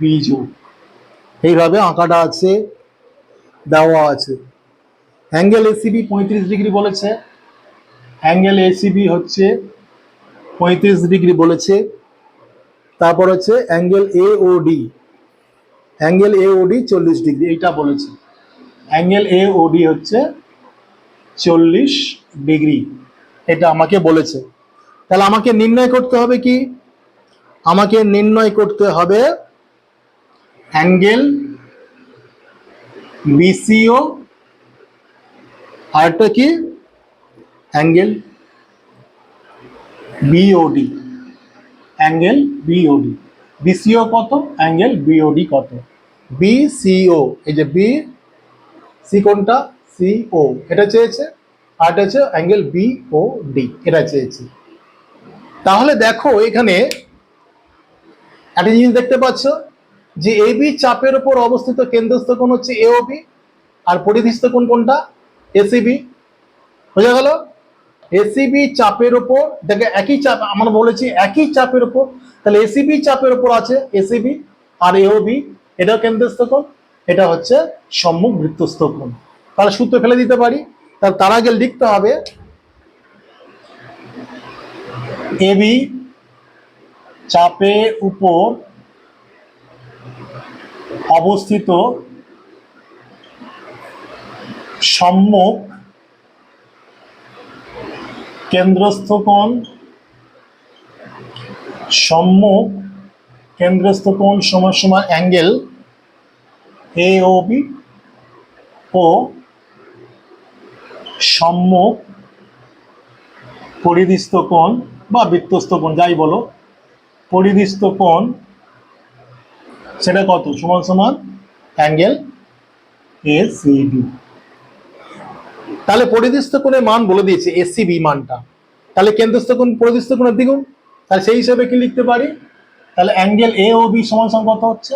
বি যোগ, এইভাবে আঁকাটা আছে, দেওয়া আছে। অ্যাঙ্গেল এসিবি 35 ডিগ্রি বলেছে, অ্যাঙ্গেল এসিবি হচ্ছে 35 ডিগ্রি বলেছে। তারপর হচ্ছে angle AOD, angle AOD 40 degree, এইটা বলেছে। অ্যাঙ্গেল এওডি হচ্ছে 40 ডিগ্রি, এটা আমাকে বলেছে। তাহলে আমাকে নির্ণয় করতে হবে কি, আমাকে নির্ণয় করতে হবে অ্যাঙ্গেল বিসিও, আরেকটা কি অ্যাঙ্গেল বিওডি, অ্যাঙ্গেল বিওডি। বিসিও কত, অ্যাঙ্গেল বিওডি কত। বিসিও, এই যে বি, সি কোনটা, সিও, এটা চেয়েছে। আর এটা হচ্ছে অ্যাঙ্গেল বিওডি, এটা চেয়েছে। তাহলে দেখো এখানে একটা জিনিস দেখতে পাচ্ছ যে এবি চাপের উপর অবস্থিত কেন্দ্রস্থ কোণ হচ্ছে এওবি, আর পরিধিস্থ কোণ কোনটা, এসিবি। বোঝা গেল? এসিবি চাপের উপর, দেখে একই চাপ আমরা বলেছি, একই চাপের উপর, তাহলে এসিবি চাপের উপর আছে এসিবি, আর এওবি এটাও কেন্দ্রস্থ কোণ, এটা হচ্ছে সম্মুখ বৃত্তস্থ কোণ। তাহলে সূত্র ফেলে দিতে পারি। তার আগে লিখতে হবে এবি চাপের উপর অবস্থিত সম্মুখ কেন্দ্রস্থ কোণ, সম্মুখ কেন্দ্রস্থ কোণ সমান সমান অ্যাঙ্গেল এওবি ও সম্মুখ পরিধিস্থ কোণ বা বৃত্তস্থ কোণ যাই বলো, পরিধিস্থ কোণ সেটা কত, সমান সমান অ্যাঙ্গেল এসিবি। তাহলে পরিধিস্থ কোণের মান বলে দিয়েছে এসিবি মানটা, তাহলে কেন্দ্রস্থ কোণ পরিধিস্থ কোণের দ্বিগুণ। তাহলে সেই হিসাবে কি লিখতে পারি, তাহলে অ্যাঙ্গেল এওবি সমান সমান কত হচ্ছে,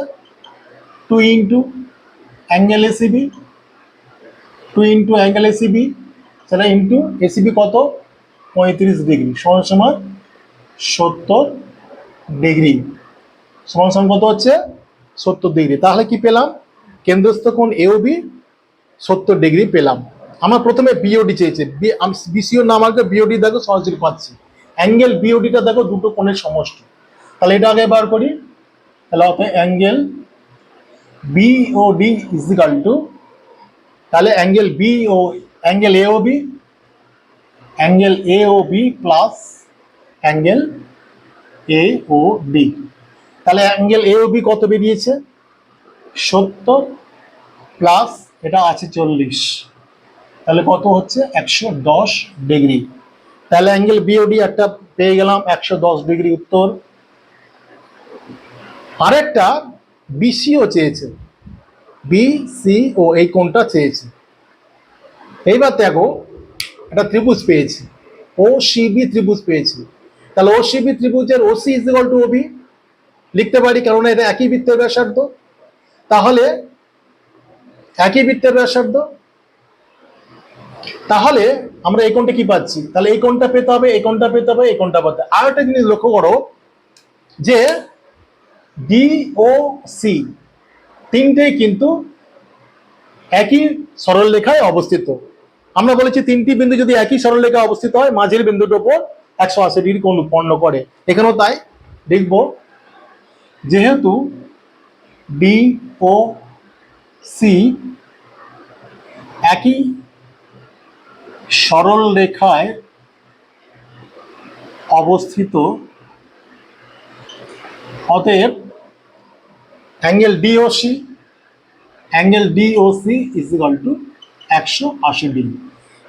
2 into angle ACB, 2 into angle ACB, সেটা ইন্টু এসিবি কত 35 ডিগ্রি, সমান সমান 70 ডিগ্রি, সমান সমান কত হচ্ছে 70 ডিগ্রি। তাহলে কি পেলাম, কেন্দ্রস্থ কোণ এওবি 70 ডিগ্রি পেলাম। আমার প্রথমে বিওডি চেয়েছে, বিসিও না আমাকে বিওডি দেখো সরাসরি পাচ্ছি, অ্যাঙ্গেল বিওডিটা দেখো দুটো কোণের সমষ্টি। তাহলে এটা আগে বার করি, তাহলে অর্থাৎ angle BOD is equal to, তাহলে angle BO, angle AOB, angle AOB plus angle AOD. তাহলে অ্যাঙ্গেল এওবি কত বেরিয়েছে 70 প্লাস এটা আছে 40, তাহলে কত হচ্ছে 110 ডিগ্রি। তাহলে অ্যাঙ্গেল বিওডি একটা পেয়ে গেলাম 110 ডিগ্রি উত্তর। আরেকটা বিসিও চেয়েছে, বিসিও এই কোণটা চেয়েছে। এইবার দেখো একটা ত্রিভুজ পেয়েছি, ও সিবি ত্রিভুজ পেয়েছি। তাহলে ও সিবি ত্রিভুজের OC is equal to OB লিখতে পারি, কারণ এটা একই বৃত্তের ব্যাসার্ধ। তাহলে একই বৃত্তের ব্যাসার্ধ, তাহলে আমরা এই কোণটা কি পাচ্ছি, তাহলে এই কোণটা পেতে হবে, এই কোণটা পেতে হবে, এই কোণটা পেতে হবে। আর একটা জিনিস লক্ষ্য করো যে ডি ও সি তিনটেই কিন্তু একই সরলরেখায় অবস্থিত। আমরা বলেছি তিনটি বিন্দু যদি একই সরলরেখায় অবস্থিত হয়, মাঝের বিন্দুটার উপর 180 ডিগ্রি কোণ উৎপন্ন করে। এখানেও তাই দেখব, যেহেতু ডি ও সি একই সরল রেখায় অবস্থিত, অতএব angle DOC, angle DOC is equal to 180 degree.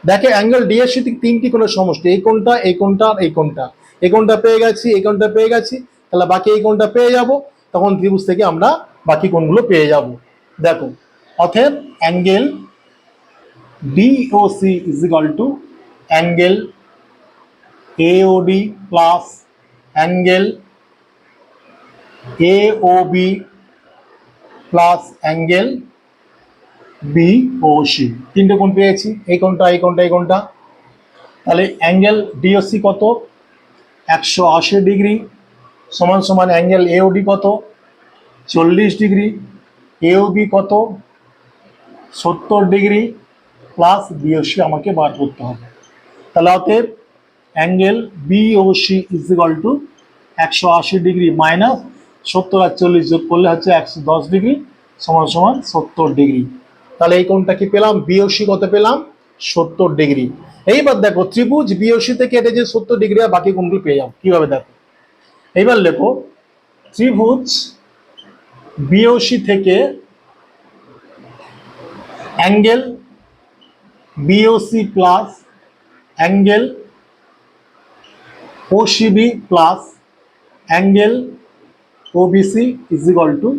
দেখে অ্যাঙ্গেল ডিএসি তিনটি কোণের সমষ্টি, এই কোণটা, এই কোণটা, এই কোণটা। এই কোণটা পেয়ে গেছি, এই কোণটা পেয়ে গেছি, তাহলে বাকি এই কোণটা পেয়ে যাব, তখন ত্রিভুজ থেকে আমরা বাকি কোণগুলো পেয়ে যাব। দেখো অতএব angle DOC is equal to angle AOD plus angle AOB plus angle B O C, তিনটে কোণ পেয়েছি, এই কোণটা এই কোণটা এই কোণটা। তাহলে অ্যাঙ্গেল ডিওসি কত? 180 ডিগ্রি, সমান সমান অ্যাঙ্গেল এওডি কত? 40 ডিগ্রি, এওবি কত? 70 ডিগ্রি, প্লাস বিওসি আমাকে বার করতে হবে। তাহলে অতএব angle BOC is equal to 180 degree minus 70 আর 40 যোগ করলে হচ্ছে 110 ডিগ্রি, সমান সমান 70 ডিগ্রি। তাহলে এই কোণটা কি পেলাম? বিওসি কত পেলাম? 70 ডিগ্রি। এইবার দেখো ত্রিভুজ বিওসি থেকে এটা যে 70 ডিগ্রি আর বাকি কোণগুলো পেয়ে যাও কিভাবে দেখো। এইবার লেখো ত্রিভুজ বিওসি থেকে angle BOC plus angle OCB plus angle OBC is equal to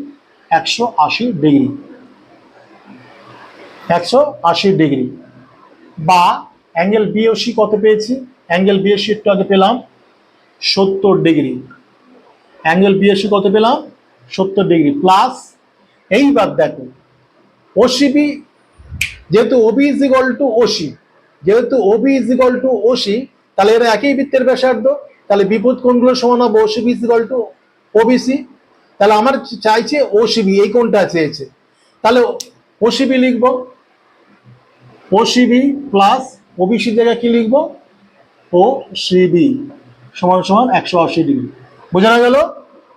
180 degree, 180 degree. বা অ্যাঙ্গেল বিওসি কত পেয়েছি? অ্যাঙ্গেল বিওসি একটু আগে পেলাম 70 ডিগ্রি। অ্যাঙ্গেল বিওসি কত পেলাম? 70 ডিগ্রি প্লাস, এইবার দেখো ওসিবি, যেহেতু OB is equal to OC, যেহেতু OB is equal to OC, তাহলে এরা একই বৃত্তের ব্যাসার্ধ, তাহলে বিপরীত কোণগুলো সমান হবে OCB is equal two OBC. তাহলে আমার চাইছে ওসিবি, এই কোণটা চেয়েছে, তাহলে ওসিবি লিখবো, ওসিবি প্লাস ওবিসি জায়গায় কি লিখবো? ওসিবি সমান সমান 180 ডিগ্রি। বোঝানো গেল?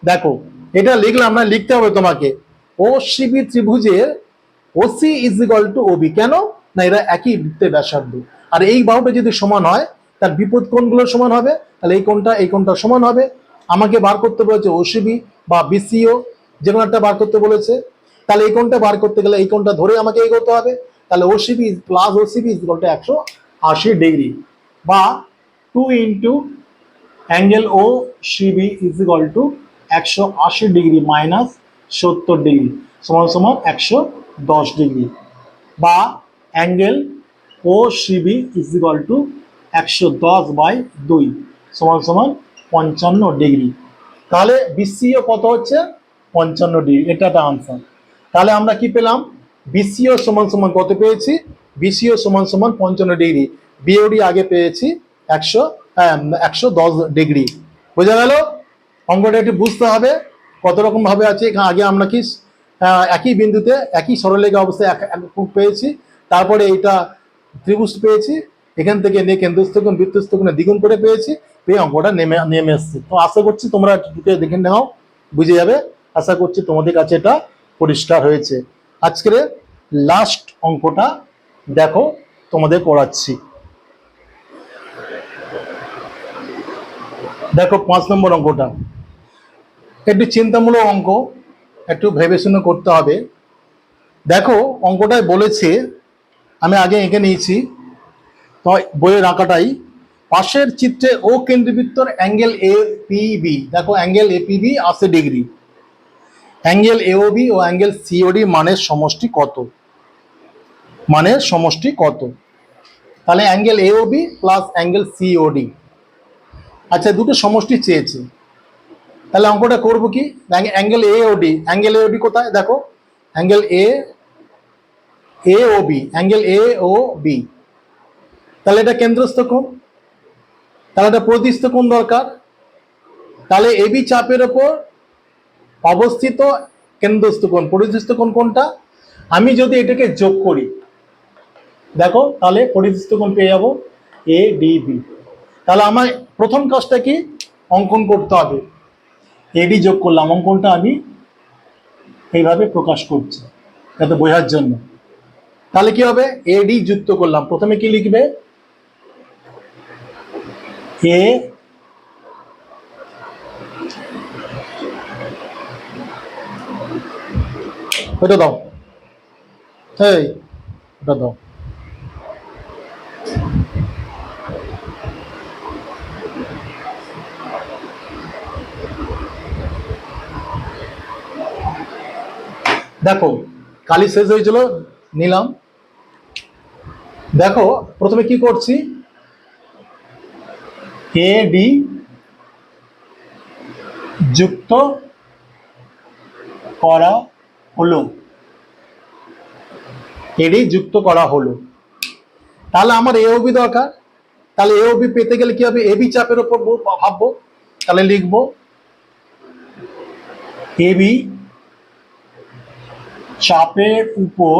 দেখো এটা লিখলাম না, লিখতে হবে তোমাকে ওসিবি ত্রিভুজের OC is equal to OB. কেন না? এরা একই বৃত্তের ব্যাসার্ধ, আর এই বাহুটা যদি সমান হয় তার বিপরীত কোণগুলো সমান হবে, তাহলে এই কোণটা সমান হবে। আমাকে বার করতে বলেছে ওসিবি বা বিসিও, যে কোনো একটা বার করতে বলেছে। তাহলে এই কোণটা বার করতে গেলে এই কোণটা ধরে আমাকে এগোতে হবে। তাহলে OCB plus OCB is equal to 180 degree, বা 2 into angle O CB is equal to 180 degree minus 70 degree সমান সমান 110 ডিগ্রি, বা angle O CB is equal to 110/2 সমান সমান 55 ডিগ্রি। তাহলে বিসিও কত হচ্ছে? 55 ডিগ্রি, এটা একটা আনসার। তাহলে আমরা কি পেলাম? বিসিও সমান সমান কত পেয়েছি? বিসিও সমান সমান 55 ডিগ্রি, বিওডি আগে পেয়েছি 110 ডিগ্রি। বোঝা গেল? অঙ্কটা একটু বুঝতে হবে কত রকম ভাবে আছে। আগে আমরা কি একই বিন্দুতে একই সরলরেখা অবস্থায় পেয়েছি, তারপরে এইটা ত্রিভুজ পেয়েছি, এখান থেকে নিয়ে কেন্দ্রস্থ কোণ বৃত্তস্থ কোণে দ্বিগুণ করে পেয়েছি, পেয়ে অঙ্কটা নেমে এসছে। তো আশা করছি তোমরা দুটো দেখে নাও, বুঝে যাবে। আশা করছি তোমাদের কাছে এটা পরিষ্কার হয়েছে। আজকের লাস্ট অঙ্কটা দেখো, তোমাদের করাচ্ছি। দেখো 5 নম্বর অঙ্কটা একটু চিন্তামূলক অঙ্ক, একটু ভেবে শুনে করতে হবে। দেখো অঙ্কটায় বলেছে, আমি আগে এঁকে নিয়েছি তো বইয়ের আঁকাটাই, পাশের চিত্রে ও কেন্দ্রবৃত্তর অ্যাঙ্গেল এ পি বি, দেখো angle A P B 80 degree, angle AOB ও অ্যাঙ্গেল সিওডি মানের সমষ্টি কত? মানের সমষ্টি কত? তাহলে angle AOB plus angle COD, আচ্ছা দুটো সমষ্টি চেয়েছে, তাহলে অঙ্কটা করবো কি? অ্যাঙ্গেল এওডি, অ্যাঙ্গেল এওডি কোথায়? দেখো অ্যাঙ্গেল এওবি, অ্যাঙ্গেল এওবি, তাহলে এটা কেন্দ্রস্থ কোণ, তাহলে এটা প্রতিস্থ কোণ দরকার। তাহলে এবি চাপের ওপর অবস্থিত কেন্দ্রস্থ কোণ, পরিস্থ কোণ কোনটা? আমি যদি এটাকে যোগ করি, দেখো তাহলে পরিস্থ কোণ পেয়ে যাবো এডিবি। তাহলে আমার প্রথম কাজটা কি? অঙ্কন করতে হবে। এডি যোগ করলাম, অঙ্কনটা আমি এইভাবে প্রকাশ করছি যাতে বোঝার জন্য। তাহলে কি হবে? এডি যুক্ত করলাম, প্রথমে কি লিখবে? এ ওটা দাও, এই ওটা দাও। দেখো কালি শেষ হয়েছিল, নিলাম। দেখো প্রথমে কি করছি? এডি যুক্ত করা হলো, এডি যুক্ত করা হলো। তাহলে আমার এওবি দরকার, তাহলে এওবি পেতে গেলে কি হবে, এবি চাপের উপর ভাববো। তাহলে লিখবো এবি চাপের উপর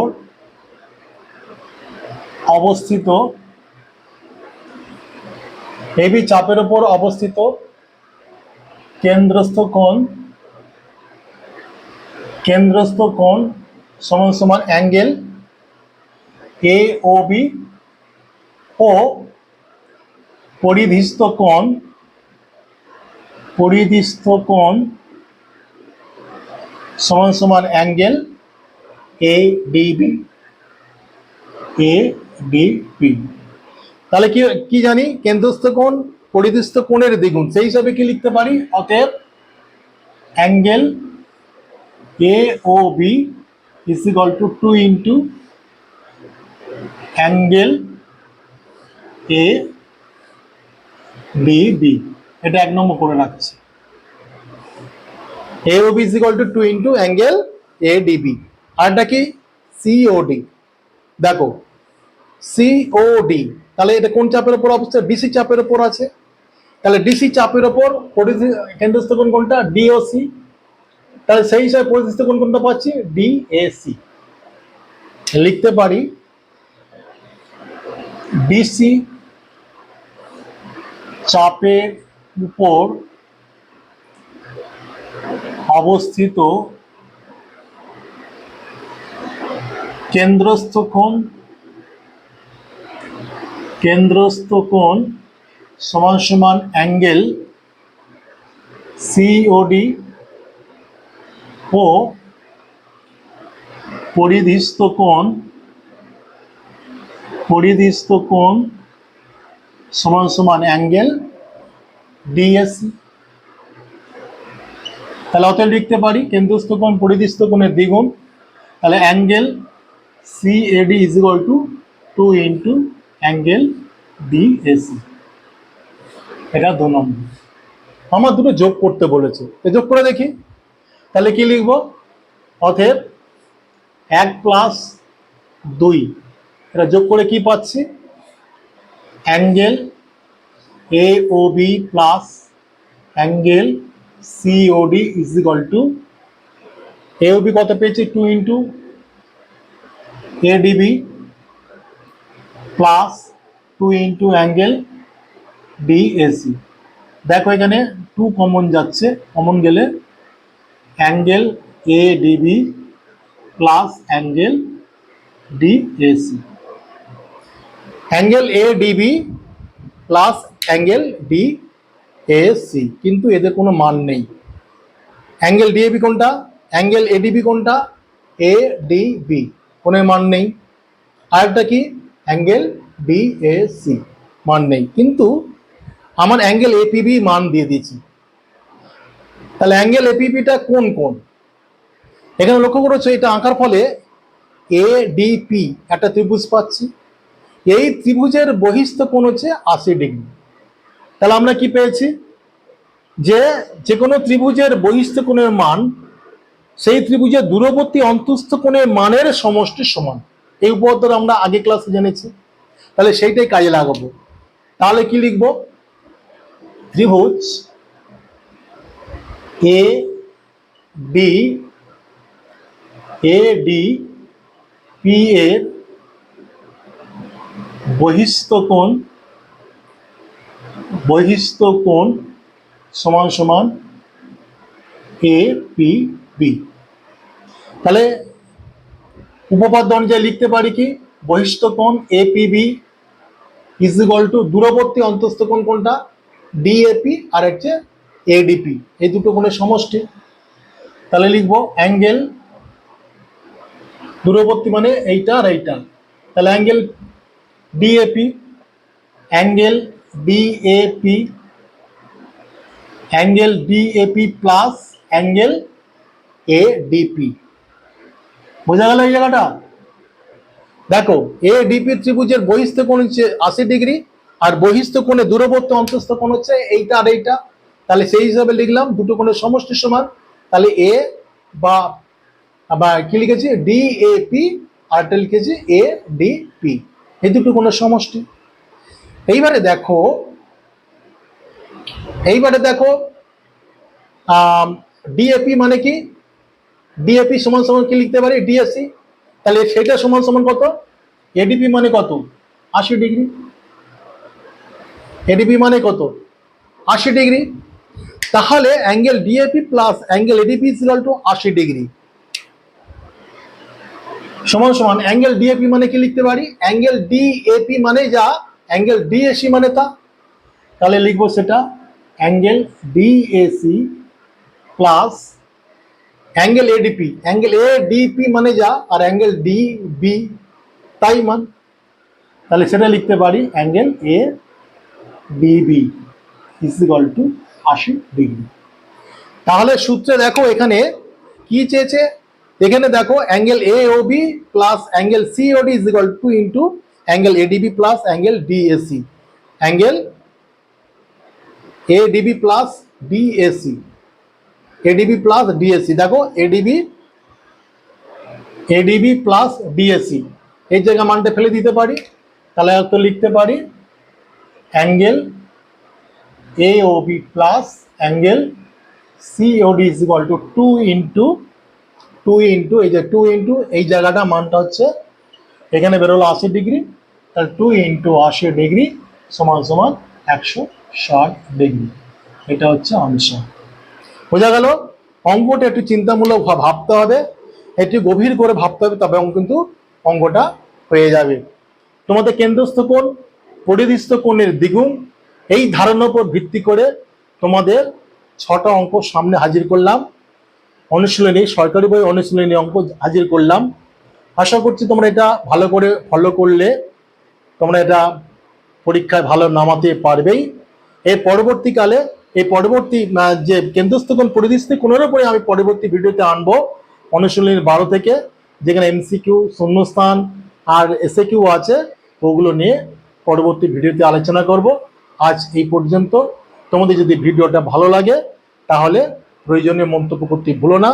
অবস্থিত, এবি চাপের উপর অবস্থিত কেন্দ্রস্থ কোণ সমান সমান অ্যাঙ্গেল এ ও বি ও পরিধিস্থ কোণ সমান সমান অ্যাঙ্গেল এ ডিবি। তাহলে কি জানি, কেন্দ্রস্থ কোণ পরিধিস্থ কোণের দ্বিগুণ, সেই হিসাবে কি লিখতে পারি, অতএব angle A O B is equal to 2 into angle A DB. এটা 1 নম্বর করে রাখছি, A O B is equal to 2 into angle A DB. আরটা কি, সিওডি। দেখো সিওডি, তাহলে এটা কোন চাপের উপর অবস্থিত, ডিসি চাপের উপর আছে। তাহলে ডিসি চাপের উপর কেন্দ্রস্থ কোণ কোনটা, ডিওসি। তাহলে সেই হিসাবে পরিধিস্থ কোণ কোনটা পাচ্ছি, ডিএসি। লিখতে পারি ডিসি চাপের উপর অবস্থিত কেন্দ্রস্থ কোণ সমান সমান অ্যাঙ্গেল সিওডি ও পরিধিস্থ কোণ সমান সমান অ্যাঙ্গেল ডিএসি। তাহলে অতএব লিখতে পারি কেন্দ্রস্থ কোণ পরিধিস্থ কোণের দ্বিগুণ, তাহলে angle CAD is equal to 2 into angle DAC. এটা 2 নম্বর। আমার দুটো যোগ করতে বলেছে, যোগ করে দেখি। তাহলে কি লিখবো, অতএব 1 প্লাস 2, এটা যোগ করে কি পাচ্ছি, angle A O B plus angle COD is equal to, A O B কত পেয়েছি, 2 into ADB plus 2 into angle DAC. দেখো এখানে 2 কমন যাচ্ছে, কমন গেলে angle A DB plus angle DAC. Angle A DB plus angle DAC, কিন্তু এদের কোনো মান নেই। অ্যাঙ্গেল ডিএবি কোনটা, অ্যাঙ্গেল এডিবি কোনটা, এ ডিবি, কোনো মান নেই। আরেকটা কি, অ্যাঙ্গেল ডিএসি, মান নেই। কিন্তু আমার অ্যাঙ্গেল এপিবি মান দিয়ে দিয়েছি। তাহলে অ্যাঙ্গেল এপিবিটা কোন কোণ, এখানে লক্ষ্য করেছো, এটা আঁকার ফলে এডিপি একটা ত্রিভুজ পাচ্ছি। এই ত্রিভুজের বহিস্থ কোণ হচ্ছে 80 ডিগ্রি। তাহলে আমরা কি পেয়েছি, যে কোনো ত্রিভুজের বহিস্থ কোণের মান সেই ত্রিভুজের দূরবর্তী অন্তস্থ কোণের মানের সমষ্টির সমান। এই উপপাদ্য আমরা আগে ক্লাসে জেনেছি, তাহলে সেইটাই কাজে লাগাবো। তাহলে কি লিখব, ত্রিভুজ এ ডি পি এর বহিস্থ কোণ সমান সমান এ পি বি। তাহলে উপপাদ্য অনুযায়ী লিখতে পারি কি, বহিস্থ কোণ এপিবি ইজ ইকুয়াল টু দূরবর্তী অন্তস্থ কোণ কোনটা, ডিএপি আর হচ্ছে এডিপি, এই দুটো কোণের সমষ্টি। তাহলে লিখবো অ্যাঙ্গেল দূরবর্তী মানে এইটা আর এইটা, তাহলে angle DAP, angle DAP, angle DAP plus angle ADP. বোঝা গেল এই জায়গাটা? দেখো এডিপি ত্রিভুজের বহিস্থ কোণ হচ্ছে 80 ডিগ্রি, আর বহিস্থ কোণে দূরবর্তী অন্তস্থ কোণ হচ্ছে এইটা আর এইটা। তাহলে সেই হিসাবে লিখলাম দুটো কোণের সমষ্টির সমান। তাহলে এ বা কি লিখেছি, ডিএপি আরেকটা লিখেছি এডিপি, এই দুটো কোনো সমষ্টি। এইবারে দেখো ডিএপি মানে কি, ডিএপি সমান সমান কি লিখতে পারি, ডিএসসি। তাহলে সেটা সমান সমান কত, এডিপি মানে কত, 80°। এডিপি মানে কত, 80°। তাহলে angle DAP plus angle ADP is equal to 80° সমান সমান অ্যাঙ্গেল ডিএপি মানে কি লিখতে পারি, অ্যাঙ্গেল ডিএপি মানে যা, অ্যাঙ্গেল ডিএসি মানে তা। তাহলে লিখবো সেটা angle DAC plus angle ADP, angle ADP মানে যা, আর অ্যাঙ্গেল ডিবি তাই মান। তাহলে সেটা লিখতে পারি angle A DB is equal to 80°। তাহলে সূত্রে দেখো এখানে কি চেয়েছে, এখানে দেখো angle A O B plus angle C O D is equal to into angle ADB plus angle DAC, angle ADB plus DAC, ADB plus DAC. দেখো ADB plus DAC, এই জায়গা মানটা ফেলে দিতে পারি। তাহলে তো লিখতে পারি angle A O B plus angle COD is equal to 2 into এই যে 2 ইন্টু এই জায়গাটা মানটা হচ্ছে এখানে বেরোলো 80°, তাহলে 2 ইন্টু 80° সমান সমান 160°। এটা হচ্ছে আনসার। বোঝা গেল? অঙ্কটা একটু চিন্তামূলক ভাবতে হবে, একটু গভীর করে ভাবতে হবে, তবে কিন্তু অঙ্কটা হয়ে যাবে। তোমাদের কেন্দ্রস্থ কোণ, পরিধিস্থ কোণের দ্বিগুণ, এই ধারণার উপর ভিত্তি করে তোমাদের 6টা অঙ্ক সামনে হাজির করলাম, অনুশীলনী, সরকারি বই অনুশীলনী অঙ্ক হাজির করলাম। আশা করছি তোমরা এটা ভালো করে ফলো করলে তোমরা এটা পরীক্ষায় ভালো নামাতে পারবেই। এর পরবর্তীকালে এই পরবর্তী যে কেন্দ্রস্থ কোণ পরিধিস্থ কোণের উপরে আমি পরবর্তী ভিডিওতে আনবো অনুশীলনীর 12 থেকে, যেখানে এমসিকিউ, শূন্যস্থান আর এসএকিউ আছে, ওগুলো নিয়ে পরবর্তী ভিডিওতে আলোচনা করব। আজ এই পর্যন্ত। তোমাদের যদি ভিডিওটা ভালো লাগে তাহলে প্রয়োজনীয় মন্তব্য করতে ভুলো না,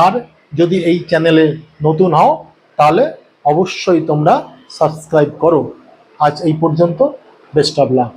আর যদি এই চ্যানেলে নতুন হও তাহলে অবশ্যই তোমরা সাবস্ক্রাইব করো। আজ এই পর্যন্ত, বেস্ট অফ লাক।